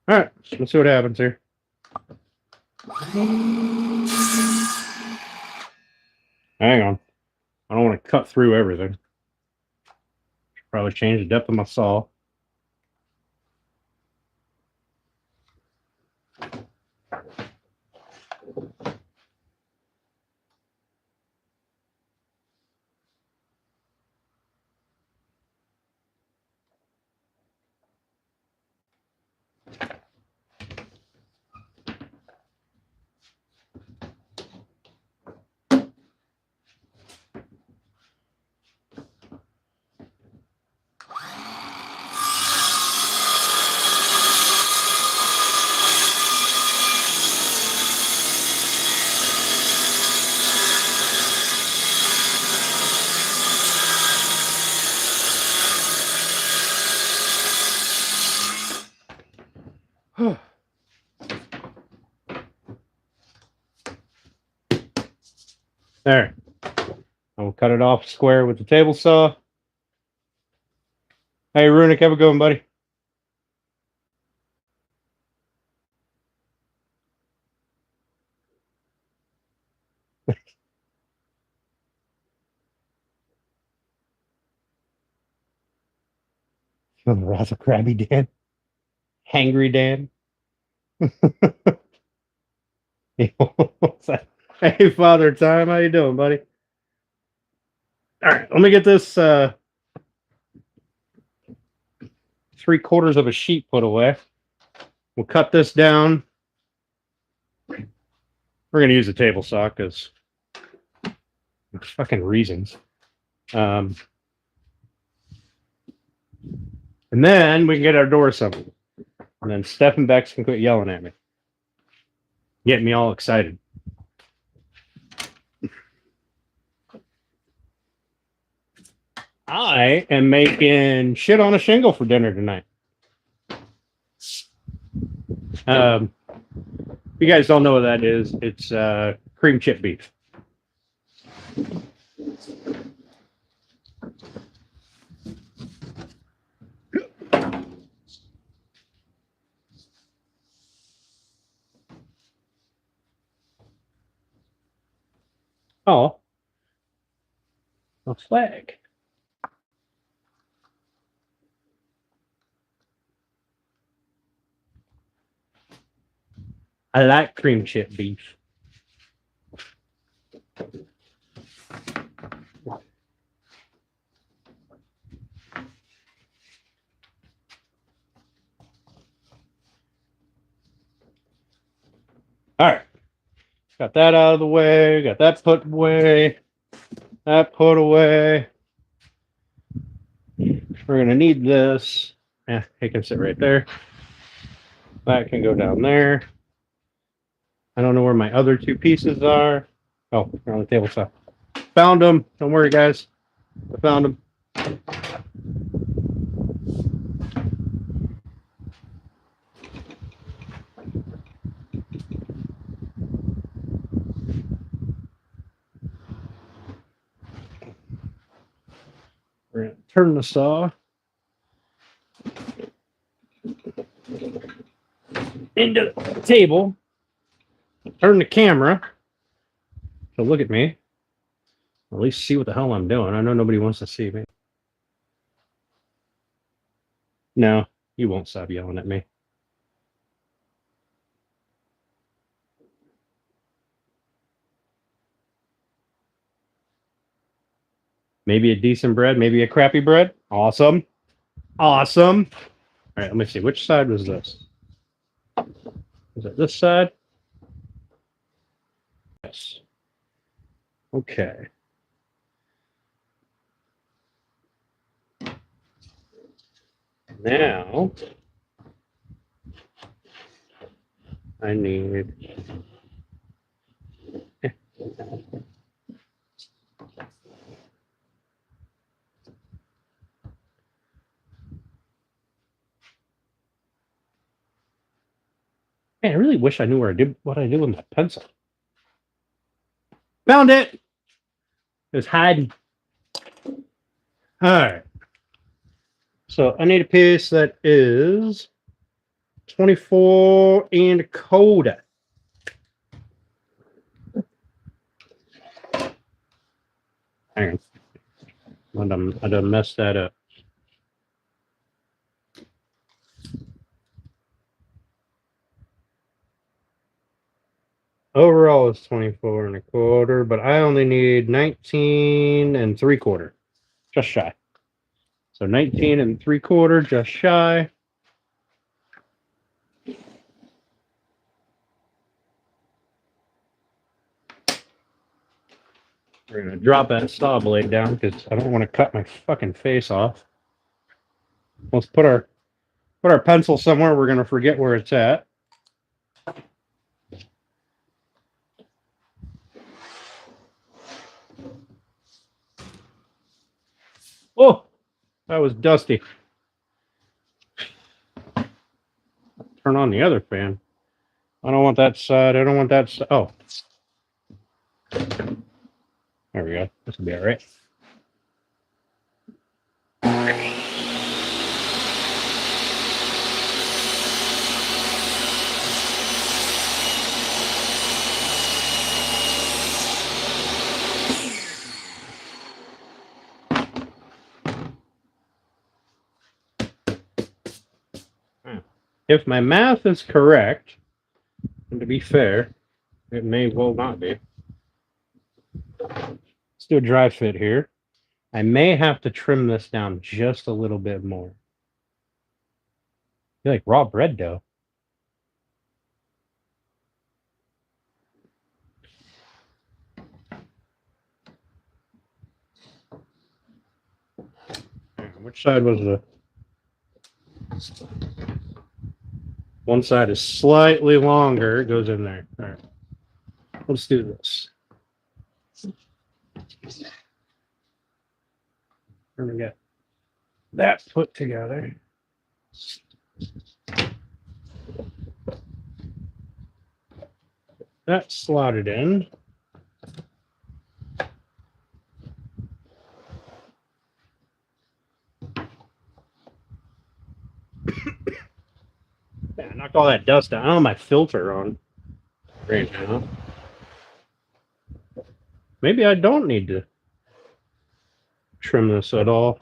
All right, let's see what happens here. Hang on. I don't want to cut through everything. Should probably change the depth of my saw. There. I'll cut it off square with the table saw. Hey, Runic, have a good one, buddy. From the wrath of Crabby Dan. Hangry Dan. Hey, Father Time, how you doing, buddy? All right, let me get this 3/4 of a sheet put away. We'll cut this down. We're going to use a table saw because fucking reasons. And then we can get our door assembled. And then Steph and Bex can quit yelling at me. Getting me all excited. I am making shit on a shingle for dinner tonight. If you guys don't know what that is, it's cream chip beef. Oh, a flag. I like cream chip beef. All right. Got that out of the way. Got that put away. That put away. We're going to need this. Yeah, it can sit right there. That can go down there. I don't know where my other two pieces are. Oh, they're on the table saw. Found them. Don't worry, guys. I found them. We're going to turn the saw into the table. Turn the camera to look at me. At least see what the hell I'm doing. I know nobody wants to see me. No, you won't stop yelling at me. Maybe a decent bread, maybe a crappy bread. Awesome. Awesome. All right, let me see. Which side was this? Is it this side? Yes. Okay. Now, I need... Man, I really wish I knew where I did what I did with that pencil. Found it. It was hiding. All right. So I need a piece that is 24 and colder. Hang on. I done messed that up. Overall is 24 and a quarter, but I only need 19 and 3/4. Just shy. So 19 and 3/4, just shy. We're gonna drop that saw blade down because I don't want to cut my fucking face off. Let's put our pencil somewhere we're gonna forget where it's at. Oh, that was dusty. Turn on the other fan. I don't want that side. I don't want that side. Oh. There we go. This will be all right. If my math is correct, and to be fair, it may well not be. Let's do a dry fit here. I may have to trim this down just a little bit more. I feel like raw bread dough. Which side was the... One side is slightly longer. It goes in there. All right. Let's do this. Here we go. That put together. That slotted in. Yeah, I knocked all that dust out. I don't have my filter on right now. Maybe I don't need to trim this at all.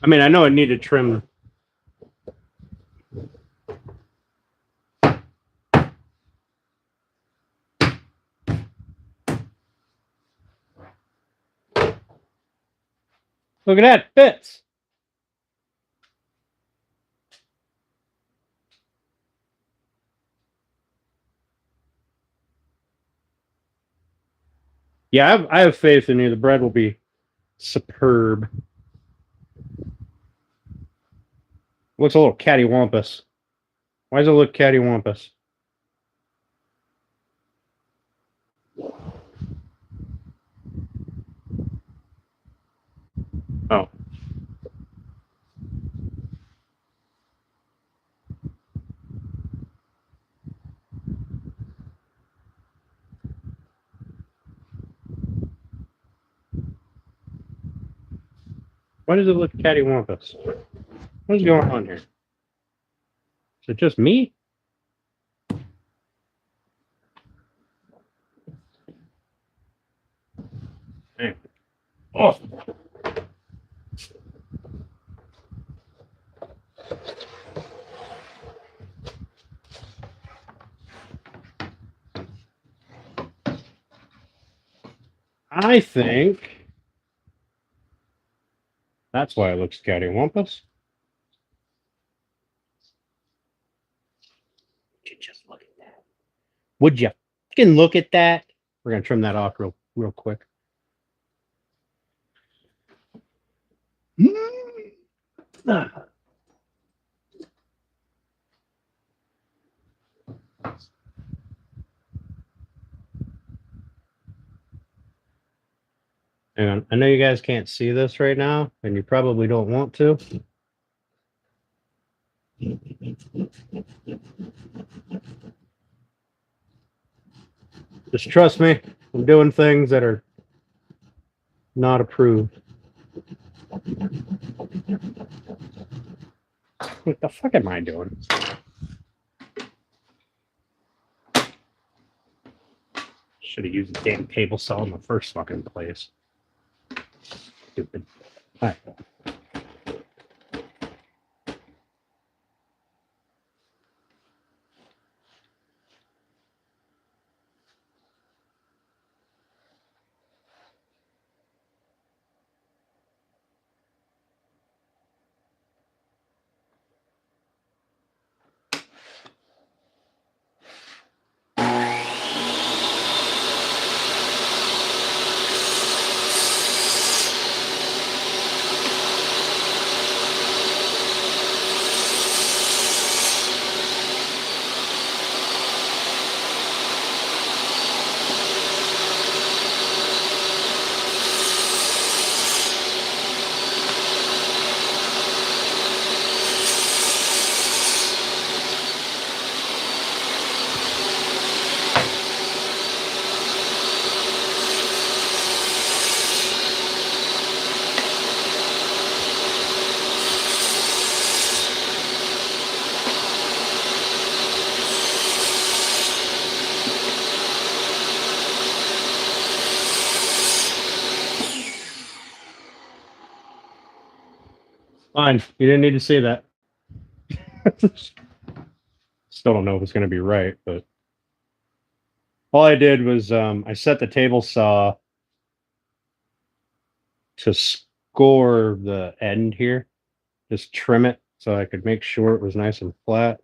I mean, I know I need to trim. Look at that, fits. Yeah, I have faith in you. The bread will be superb. Looks a little cattywampus. Why does it look cattywampus? Oh. Why does it look cattywampus? What is going on here? Is it just me? Hey. Oh. I think that's why it looks cattywampus. Would you just look at that? Would you fucking look at that? We're gonna trim that off real quick. And I know you guys can't see this right now, and you probably don't want to. Just trust me, I'm doing things that are not approved. What the fuck am I doing? Should have used the damn table saw in the first fucking place. Stupid. All right. Fine. You didn't need to see that. Still don't know if it's going to be right, but all I did was I set the table saw to score the end here, just trim it so I could make sure it was nice and flat.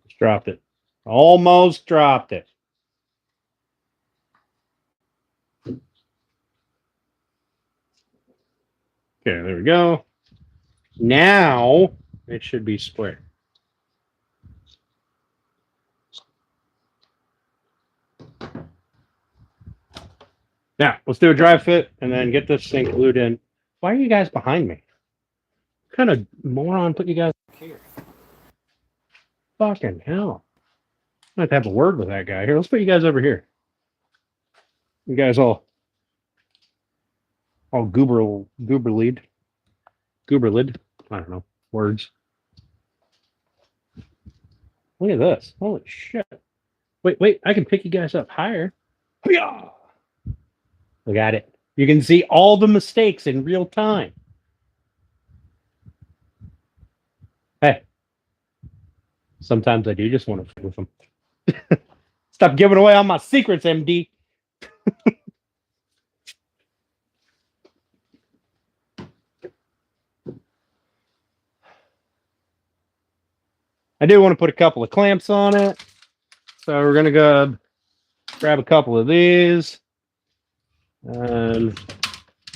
Just dropped it. Almost dropped it. Okay, there we go. Now it should be square. Now let's do a dry fit and then get this thing glued in. Why are you guys behind me? What kind of moron put you guys here? Fucking hell. I have to have a word with that guy. Here, let's put you guys over here. You guys all gooberlid. I don't know. Words. Look at this. Holy shit. Wait, I can pick you guys up higher. Look at it. You can see all the mistakes in real time. Hey. Sometimes I do just want to fit with them. Stop giving away all my secrets, MD. I do want to put a couple of clamps on it. So we're going to go grab a couple of these. And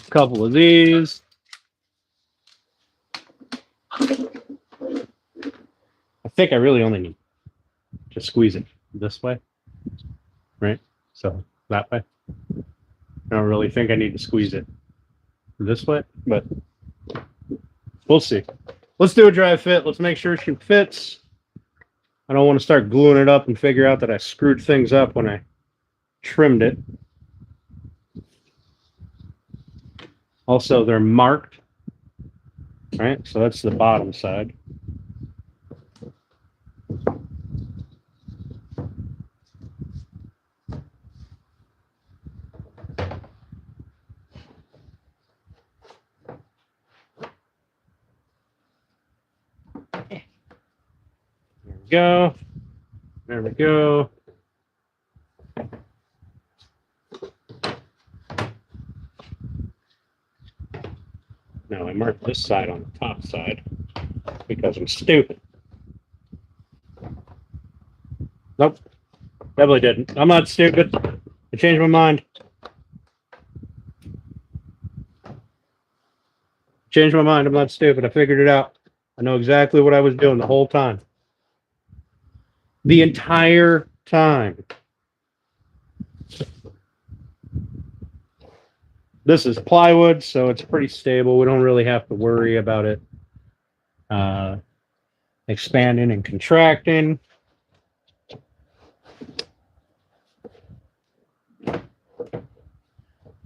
a couple of these. I think I really only need to squeeze it this way. Right? So that way. I don't really think I need to squeeze it this way, but we'll see. Let's do a dry fit. Let's make sure she fits. I don't want to start gluing it up and figure out that I screwed things up when I trimmed it. Also, they're marked, right? So that's the bottom side. Go. There we go. Now I marked this side on the top side because I'm stupid. Nope. Definitely didn't. I'm not stupid. I changed my mind. Changed my mind. I'm not stupid. I figured it out. I know exactly what I was doing the whole time. The entire time. This is plywood, so it's pretty stable. We don't really have to worry about it expanding and contracting.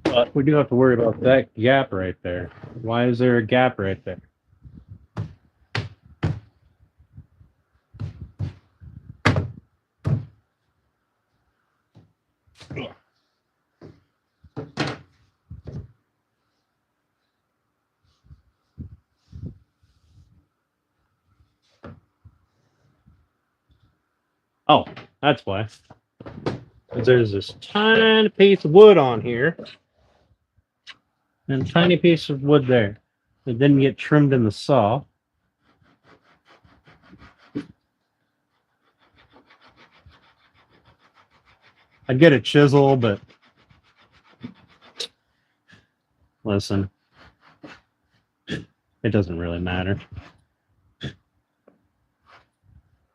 But we do have to worry about that gap right there. Why is there a gap right there? Oh, that's why. There's this tiny piece of wood on here and a tiny piece of wood there. It didn't get trimmed in the saw. I'd get a chisel, but listen, it doesn't really matter.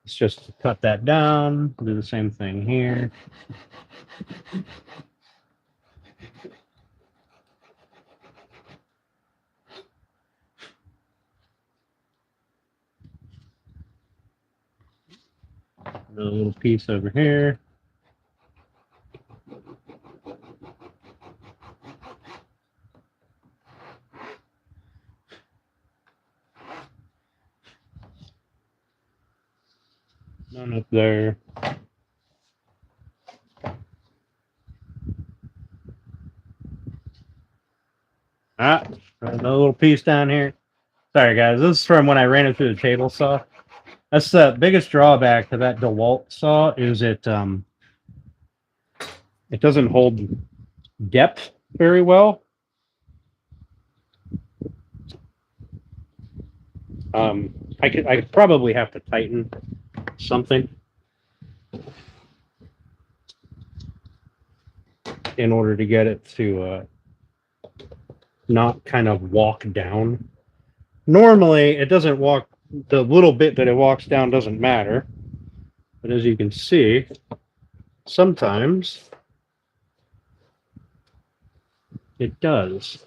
It's just to cut that down, do the same thing here. Another little piece over here. None up there. Ah, another little piece down here. Sorry, guys. This is from when I ran it through the table saw. That's the biggest drawback to that DeWalt saw is it doesn't hold depth very well. I probably have to tighten something in order to get it to not kind of walk down. Normally, it doesn't walk. The little bit that it walks down doesn't matter, but as you can see, sometimes it does.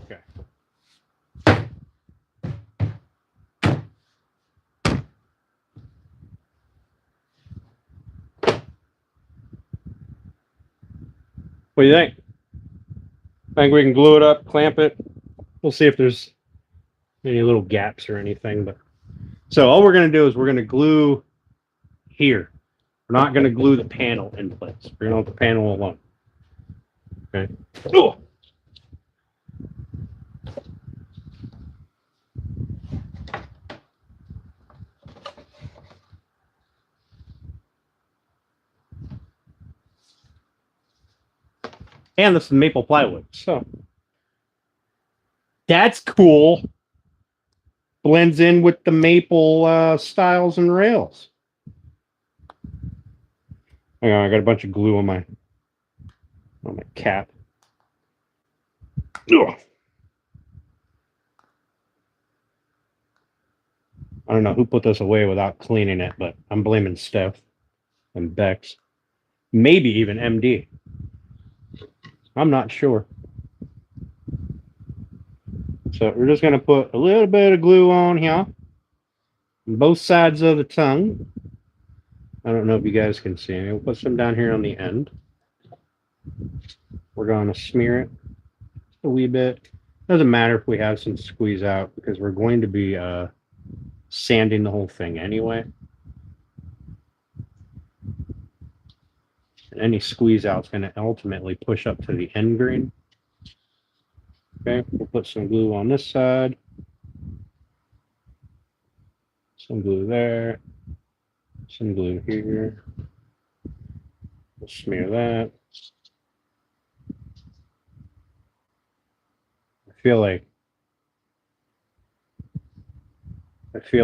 Okay. What do you think? Think we can glue it up, clamp it? We'll see if there's any little gaps or anything. But so all we're going to do is we're going to glue here. We're not going to glue the panel in place. We're going to let the panel alone. Okay. Oh. And this is maple plywood. So that's cool. Blends in with the maple styles and rails. Hang on, I got a bunch of glue on my cap. Ugh. I don't know who put this away without cleaning it, but I'm blaming Steph and Bex. Maybe even MD. I'm not sure. So we're just going to put a little bit of glue on here on both sides of the tongue. I don't know if you guys can see. We'll put some down here on the end. We're going to smear it a wee bit. Doesn't matter if we have some squeeze out because we're going to be sanding the whole thing anyway. And any squeeze out is going to ultimately push up to the end grain. Okay, we'll put some glue on this side. Some glue there. Some glue here. We'll smear that. I feel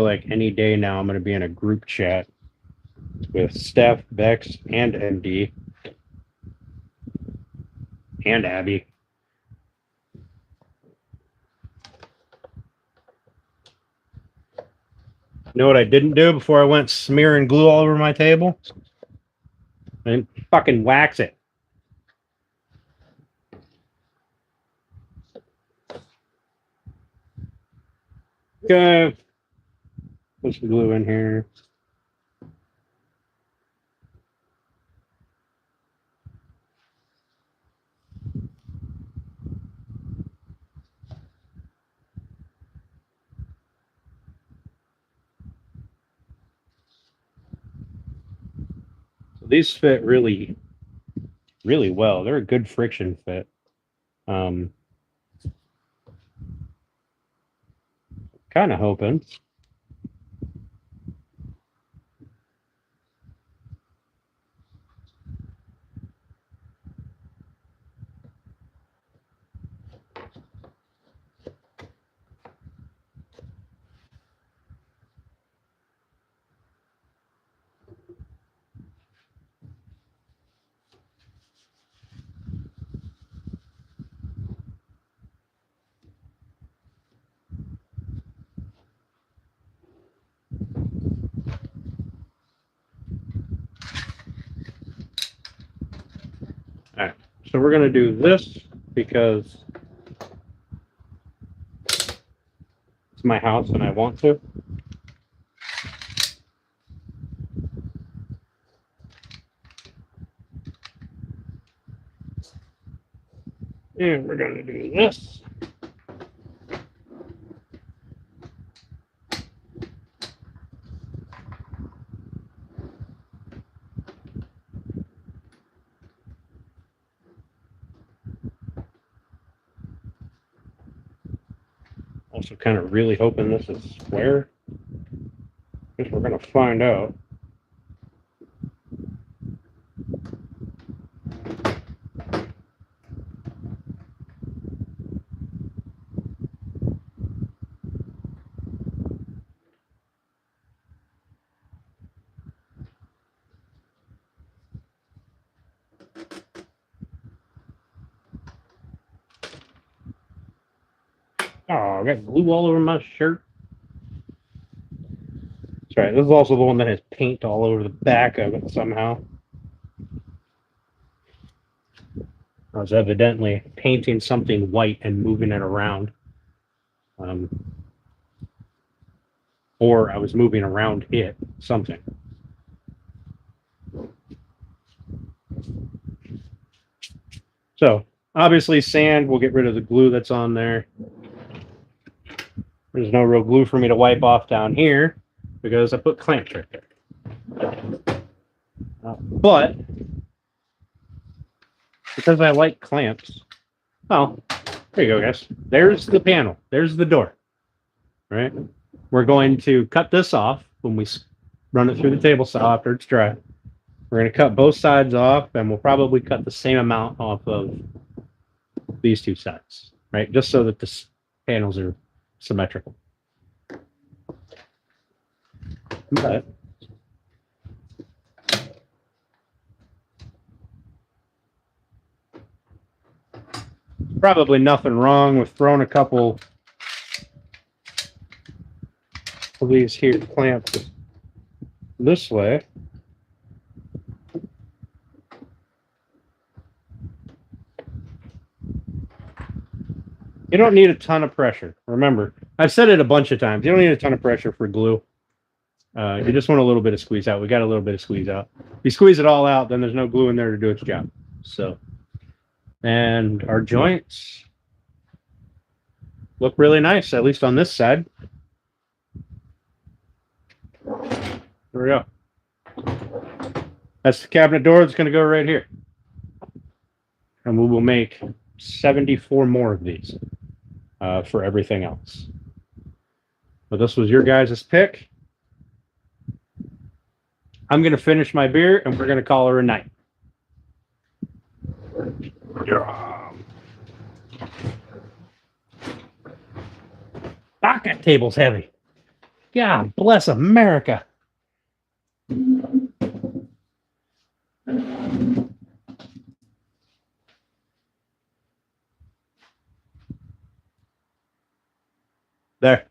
like any day now I'm going to be in a group chat with Steph, Bex, and MD, and Abby. You know what I didn't do before I went smearing glue all over my table? I didn't fucking wax it. Okay. Put some glue in here. These fit really, really well. They're a good friction fit. Kind of hoping. All right, so we're going to do this because it's my house and I want to. And we're going to do this. Also kind of really hoping this is square. Guess we're going to find out. Oh, I got glue all over my shirt. That's right. This is also the one that has paint all over the back of it somehow. I was evidently painting something white and moving it around. Or I was moving around it, something. So, obviously, sand will get rid of the glue that's on there. There's no real glue for me to wipe off down here because I put clamps right there. But because I like clamps, oh, there you go, guys. There's the panel. There's the door. Right? We're going to cut this off when we run it through the table saw after it's dry. We're going to cut both sides off, and we'll probably cut the same amount off of these two sides, right? Just so that the panels are symmetrical. But probably nothing wrong with throwing a couple of these here clamps this way. You don't need a ton of pressure. Remember, I've said it a bunch of times. You don't need a ton of pressure for glue. You just want a little bit of squeeze out. We got a little bit of squeeze out. If you squeeze it all out, then there's no glue in there to do its job. So, and our joints look really nice, at least on this side. There we go. That's the cabinet door that's going to go right here. And we will make 74 more of these for everything else. But this was your guys' pick. I'm going to finish my beer, and we're going to call her a night. That table's heavy. God bless America. There.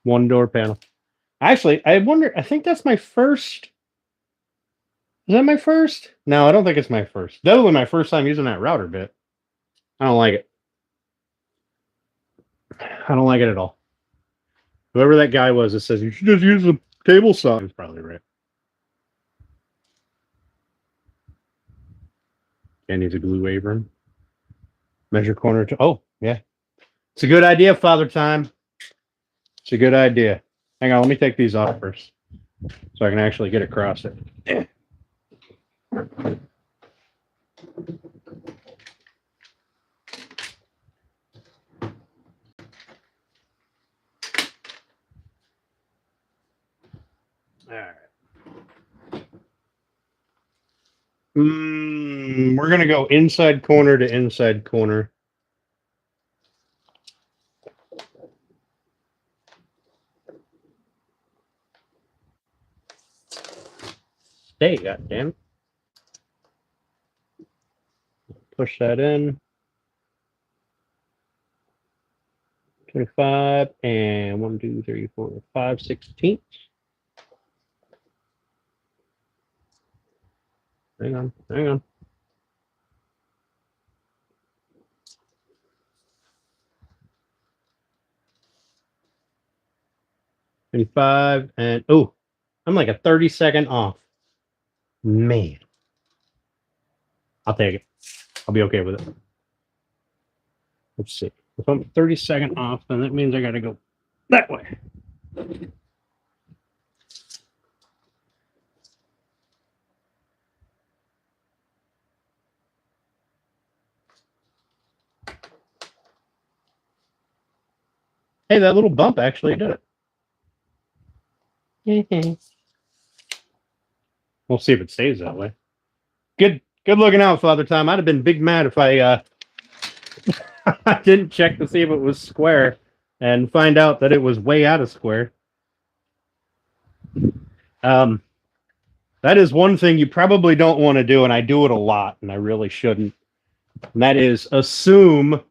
One door panel. Actually, I wonder, I think that's my first. Is that my first? No, I don't think it's my first. Definitely my first time using that router bit. I don't like it. I don't like it at all. Whoever that guy was that says you should just use the table saw is probably right. And needs a glue apron. Measure corner to. Oh, yeah. It's a good idea, Father Time. It's a good idea. Hang on, let me take these off first so I can actually get across it. Yeah. All right. We're going to go inside corner to inside corner. Stay, goddammit. Push that in. 25 and 1, 2, 3, 4, 5, 16. Hang on, hang on. And 5 and oh, I'm like a 30-second off. Man, I'll take it. I'll be okay with it. Let's see. If I'm 30-second off, then that means I got to go that way. Hey, that little bump actually did it. We'll see if it stays that way. Good looking out, Father Time. I'd have been big mad if I I didn't check to see if it was square and find out that it was way out of square. That is one thing you probably don't want to do, and I do it a lot, and I really shouldn't. And that is assume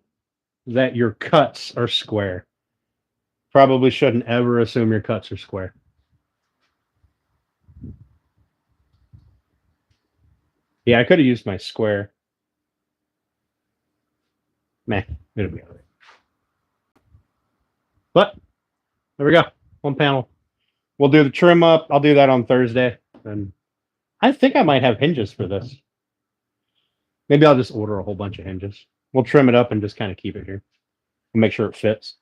that your cuts are square. Probably shouldn't ever assume your cuts are square. Yeah, I could have used my square. Meh, it'll be all right. But there we go. One panel. We'll do the trim up. I'll do that on Thursday. And I think I might have hinges for this. Maybe I'll just order a whole bunch of hinges. We'll trim it up and just kind of keep it here. We'll make sure it fits.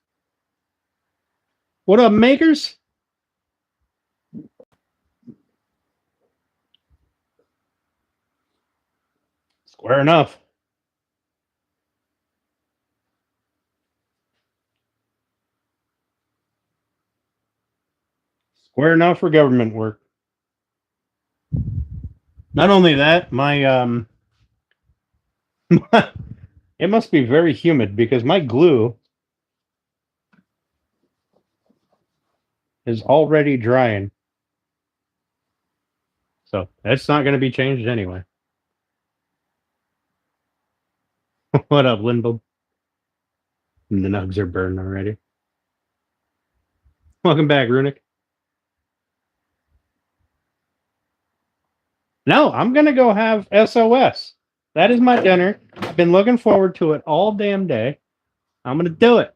What up, makers? Square enough. Square enough for government work. Not only that, my it must be very humid because my glue is already drying. So that's not going to be changed anyway. What up, Limbo? And the nugs are burned already. Welcome back, Runic. No, I'm going to go have SOS. That is my dinner. I've been looking forward to it all damn day. I'm going to do it.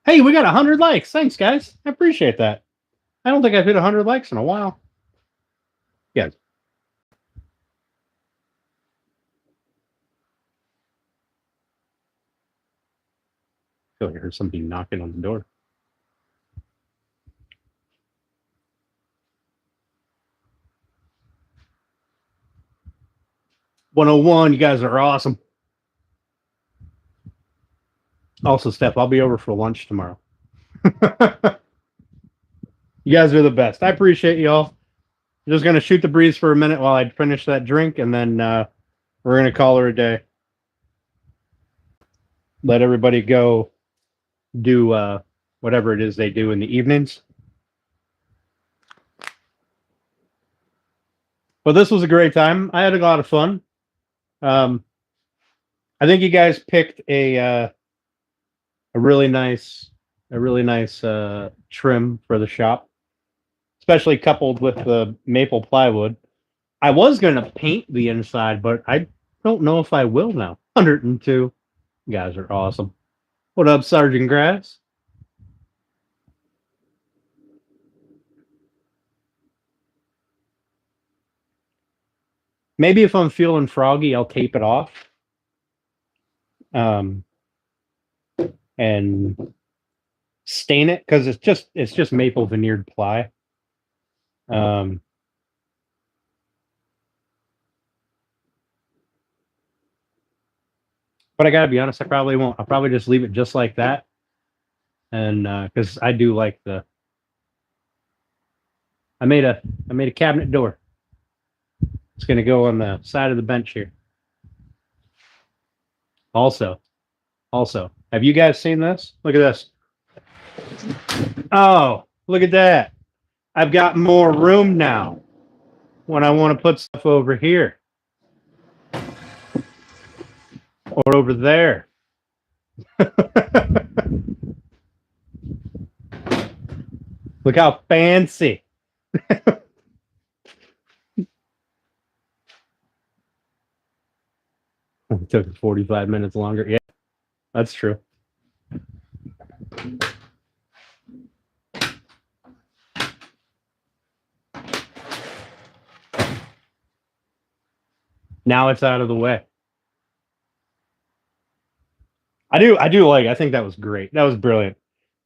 Hey, we got 100 likes. Thanks, guys. I appreciate that. I don't think I've hit 100 likes in a while. Yeah. I feel like I heard somebody knocking on the door. $101, you guys are awesome. Also, Steph, I'll be over for lunch tomorrow. You guys are the best. I appreciate y'all. I'm just going to shoot the breeze for a minute while I finish that drink, and then we're going to call her a day. Let everybody go do whatever it is they do in the evenings. But this was a great time. I had a lot of fun. I think you guys picked a really nice trim for the shop, especially coupled with the maple plywood. I was going to paint the inside, but I don't know if I will now. 102. You guys are awesome. What up, Sergeant Grass? Maybe if I'm feeling froggy, I'll tape it off. And stain it because it's just maple veneered ply. But I gotta be honest, I probably won't. I'll probably just leave it just like that. And because I do like I made a cabinet door. It's gonna go on the side of the bench here. Also, have you guys seen this? Look at this. Oh, look at that. I've got more room now when I want to put stuff over here or over there. Look how fancy. It took 45 minutes longer. Yeah, that's true. Now it's out of the way. I think that was great. That was brilliant.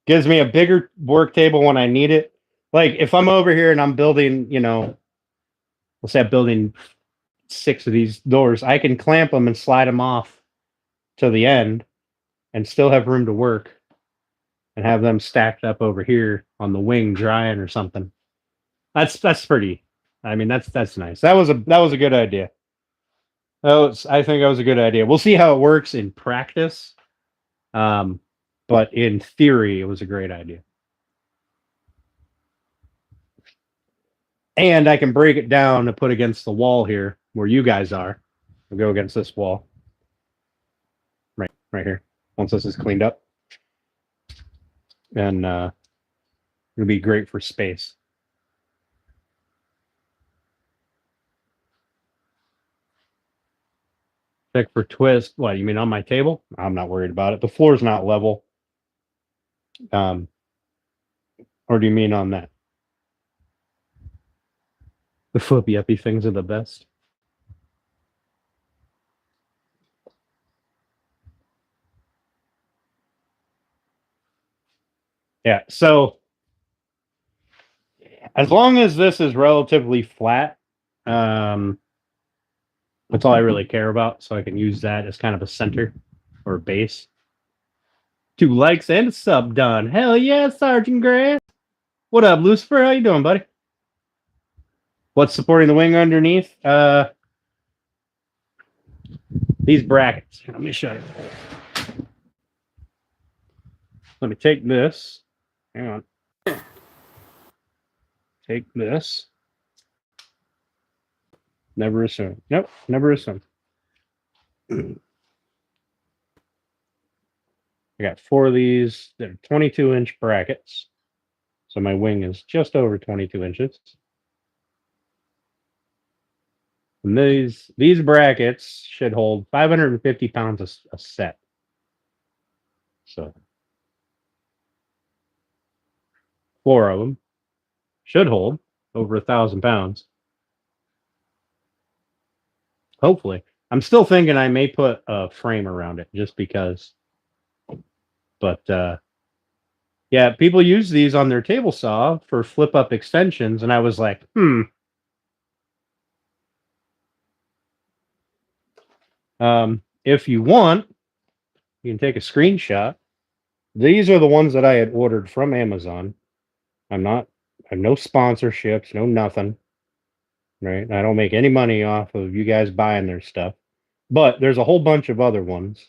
Gives me a bigger work table when I need it. Like if I'm over here and I'm building, let's say I'm building 6 of these doors, I can clamp them and slide them off to the end and still have room to work and have them stacked up over here on the wing drying or something. That's pretty. I mean, that's nice. That was a good idea. I think that was a good idea. We'll see how it works in practice. But in theory, it was a great idea. And I can break it down to put against the wall here where you guys are. We'll go against this wall. Right here. Once this is cleaned up. And it'll be great for space. Check for twist. What, you mean on my table? I'm not worried about it. The floor's not level. Or do you mean on that? The flippy uppy things are the best. Yeah, so as long as this is relatively flat, that's all I really care about. So I can use that as kind of a center or base. 2 likes and a sub done. Hell yeah, Sergeant Grass. What up, Lucifer? How you doing, buddy? What's supporting the wing underneath? These brackets. Let me show you. Let me take this. Hang on. Take this. Never assume. Nope, never assume. I got 4 of these. They're 22-inch brackets. So my wing is just over 22 inches. And these brackets should hold 550 pounds a set. So 4 of them should hold over 1,000 pounds. Hopefully. I'm still thinking I may put a frame around it just because. But yeah, people use these on their table saw for flip up extensions, and I was like, if you want, you can take a screenshot. These are the ones that I had ordered from Amazon. I have no sponsorships, no nothing. Right? I don't make any money off of you guys buying their stuff. But there's a whole bunch of other ones.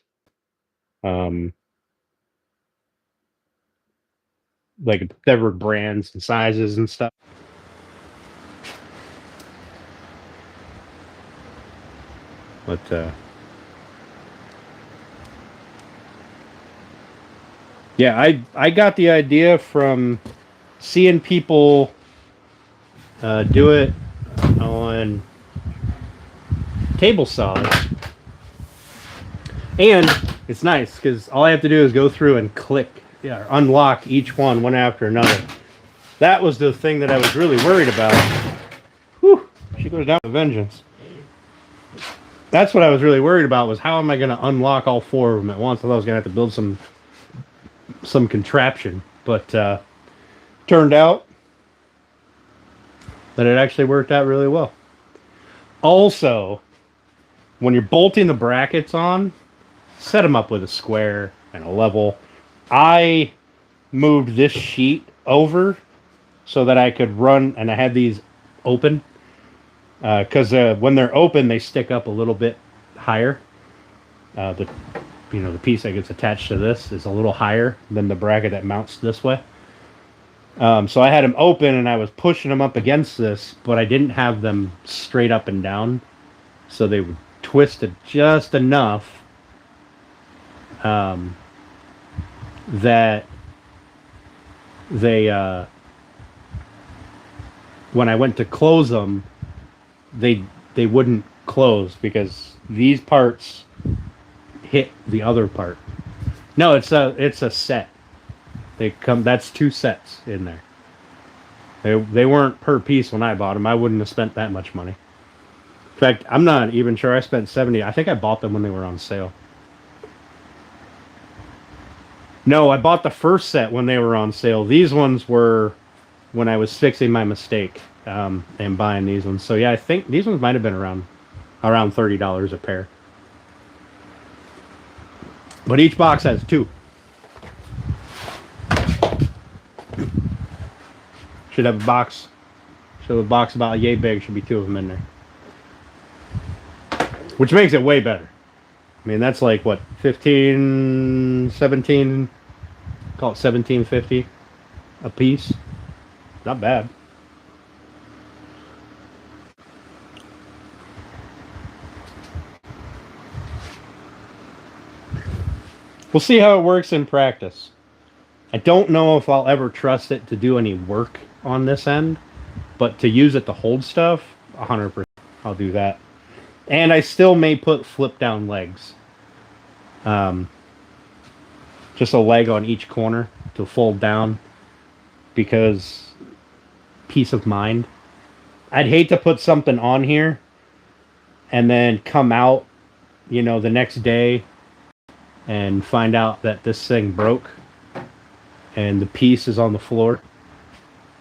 Like several brands and sizes and stuff. But yeah, I got the idea from seeing people do it on table saws. And it's nice because all I have to do is go through and click, unlock each one after another. That was the thing that I was really worried about. Whew, she goes down with vengeance. That's what I was really worried about, was how am I going to unlock all 4 of them at once? I thought I was going to have to build some contraption. But turned out that it actually worked out really well. Also, when you're bolting the brackets on, set them up with a square and a level. I moved this sheet over so that I could run, and I had these open because when they're open, they stick up a little bit higher. The piece that gets attached to this is a little higher than the bracket that mounts this way. So I had them open, and I was pushing them up against this, but I didn't have them straight up and down, so they were twisted just enough that they when I went to close them, they wouldn't close because these parts hit the other part. No, it's a set. That's 2 sets in there. They weren't per piece when I bought them. I wouldn't have spent that much money. In fact, I'm not even sure I spent $70. I think I bought them when they were on sale. No, I bought the first set when they were on sale. These ones were when I was fixing my mistake and buying these ones. So yeah, I think these ones might have been around $30 a pair. But each box has two. Should have a box. Should have a box about yay big. Should be two of them in there. Which makes it way better. I mean, that's like, what, 15, 17, call it $17.50 a piece. Not bad. We'll see how it works in practice. I don't know if I'll ever trust it to do any work on this end, but to use it to hold stuff, 100%, I'll do that. And I still may put flip down legs. Just a leg on each corner to fold down, because peace of mind. I'd hate to put something on here and then come out, the next day and find out that this thing broke and the piece is on the floor.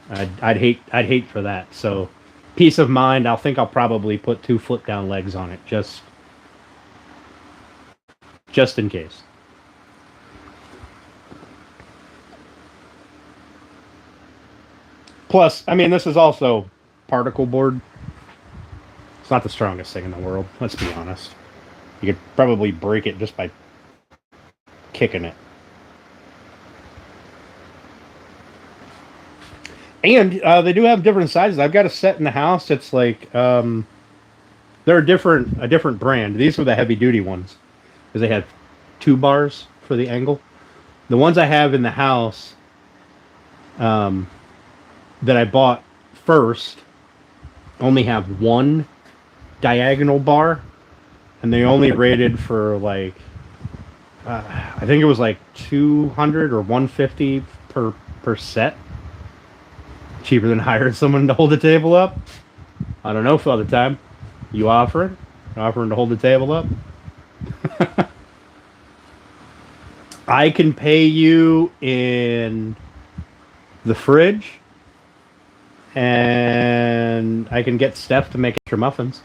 I'd hate for that. So peace of mind, I'll probably put two flip down legs on it just in case. Plus, I mean, this is also particle board. It's not the strongest thing in the world, let's be honest. You could probably break it just by kicking it. And they do have different sizes. I've got a set in the house. It's like they're a different brand. These were the heavy duty ones because they had 2 bars for the angle. The ones I have in the house that I bought first only have 1 diagonal bar, and they only rated for like I think it was like 200 or 150 per set. Cheaper than hiring someone to hold the table up. I don't know, Father Time. You offering to hold the table up? I can pay you in the fridge, and I can get Steph to make extra muffins.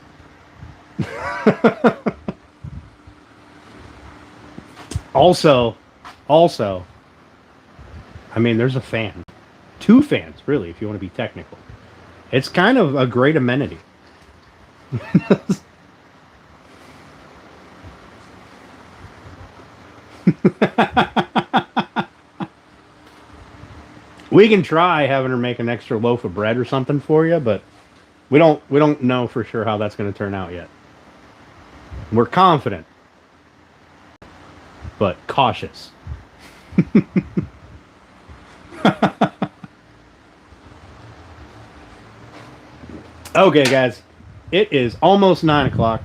Also, I mean, there's a fan. 2 fans, really, if you want to be technical. It's kind of a great amenity. We can try having her make an extra loaf of bread or something for you, but we don't know for sure how that's going to turn out yet. We're confident, but cautious. Okay, guys, it is almost 9 o'clock.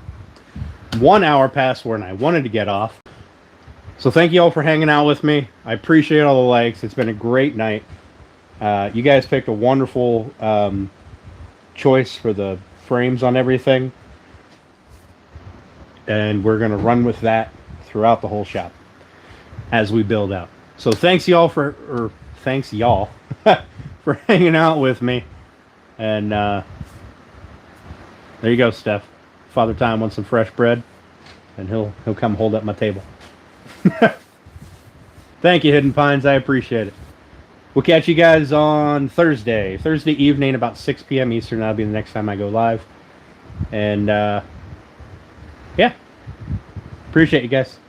1 hour past when I wanted to get off. So thank you all for hanging out with me. I appreciate all the likes. It's been a great night. You guys picked a wonderful choice for the frames on everything. And we're going to run with that throughout the whole shop as we build out. So thanks y'all for hanging out with me. And there you go, Steph. Father Time wants some fresh bread, and he'll come hold up my table. Thank you, Hidden Pines. I appreciate it. We'll catch you guys on Thursday evening, about 6 p.m. Eastern. That'll be the next time I go live. And yeah, appreciate you guys.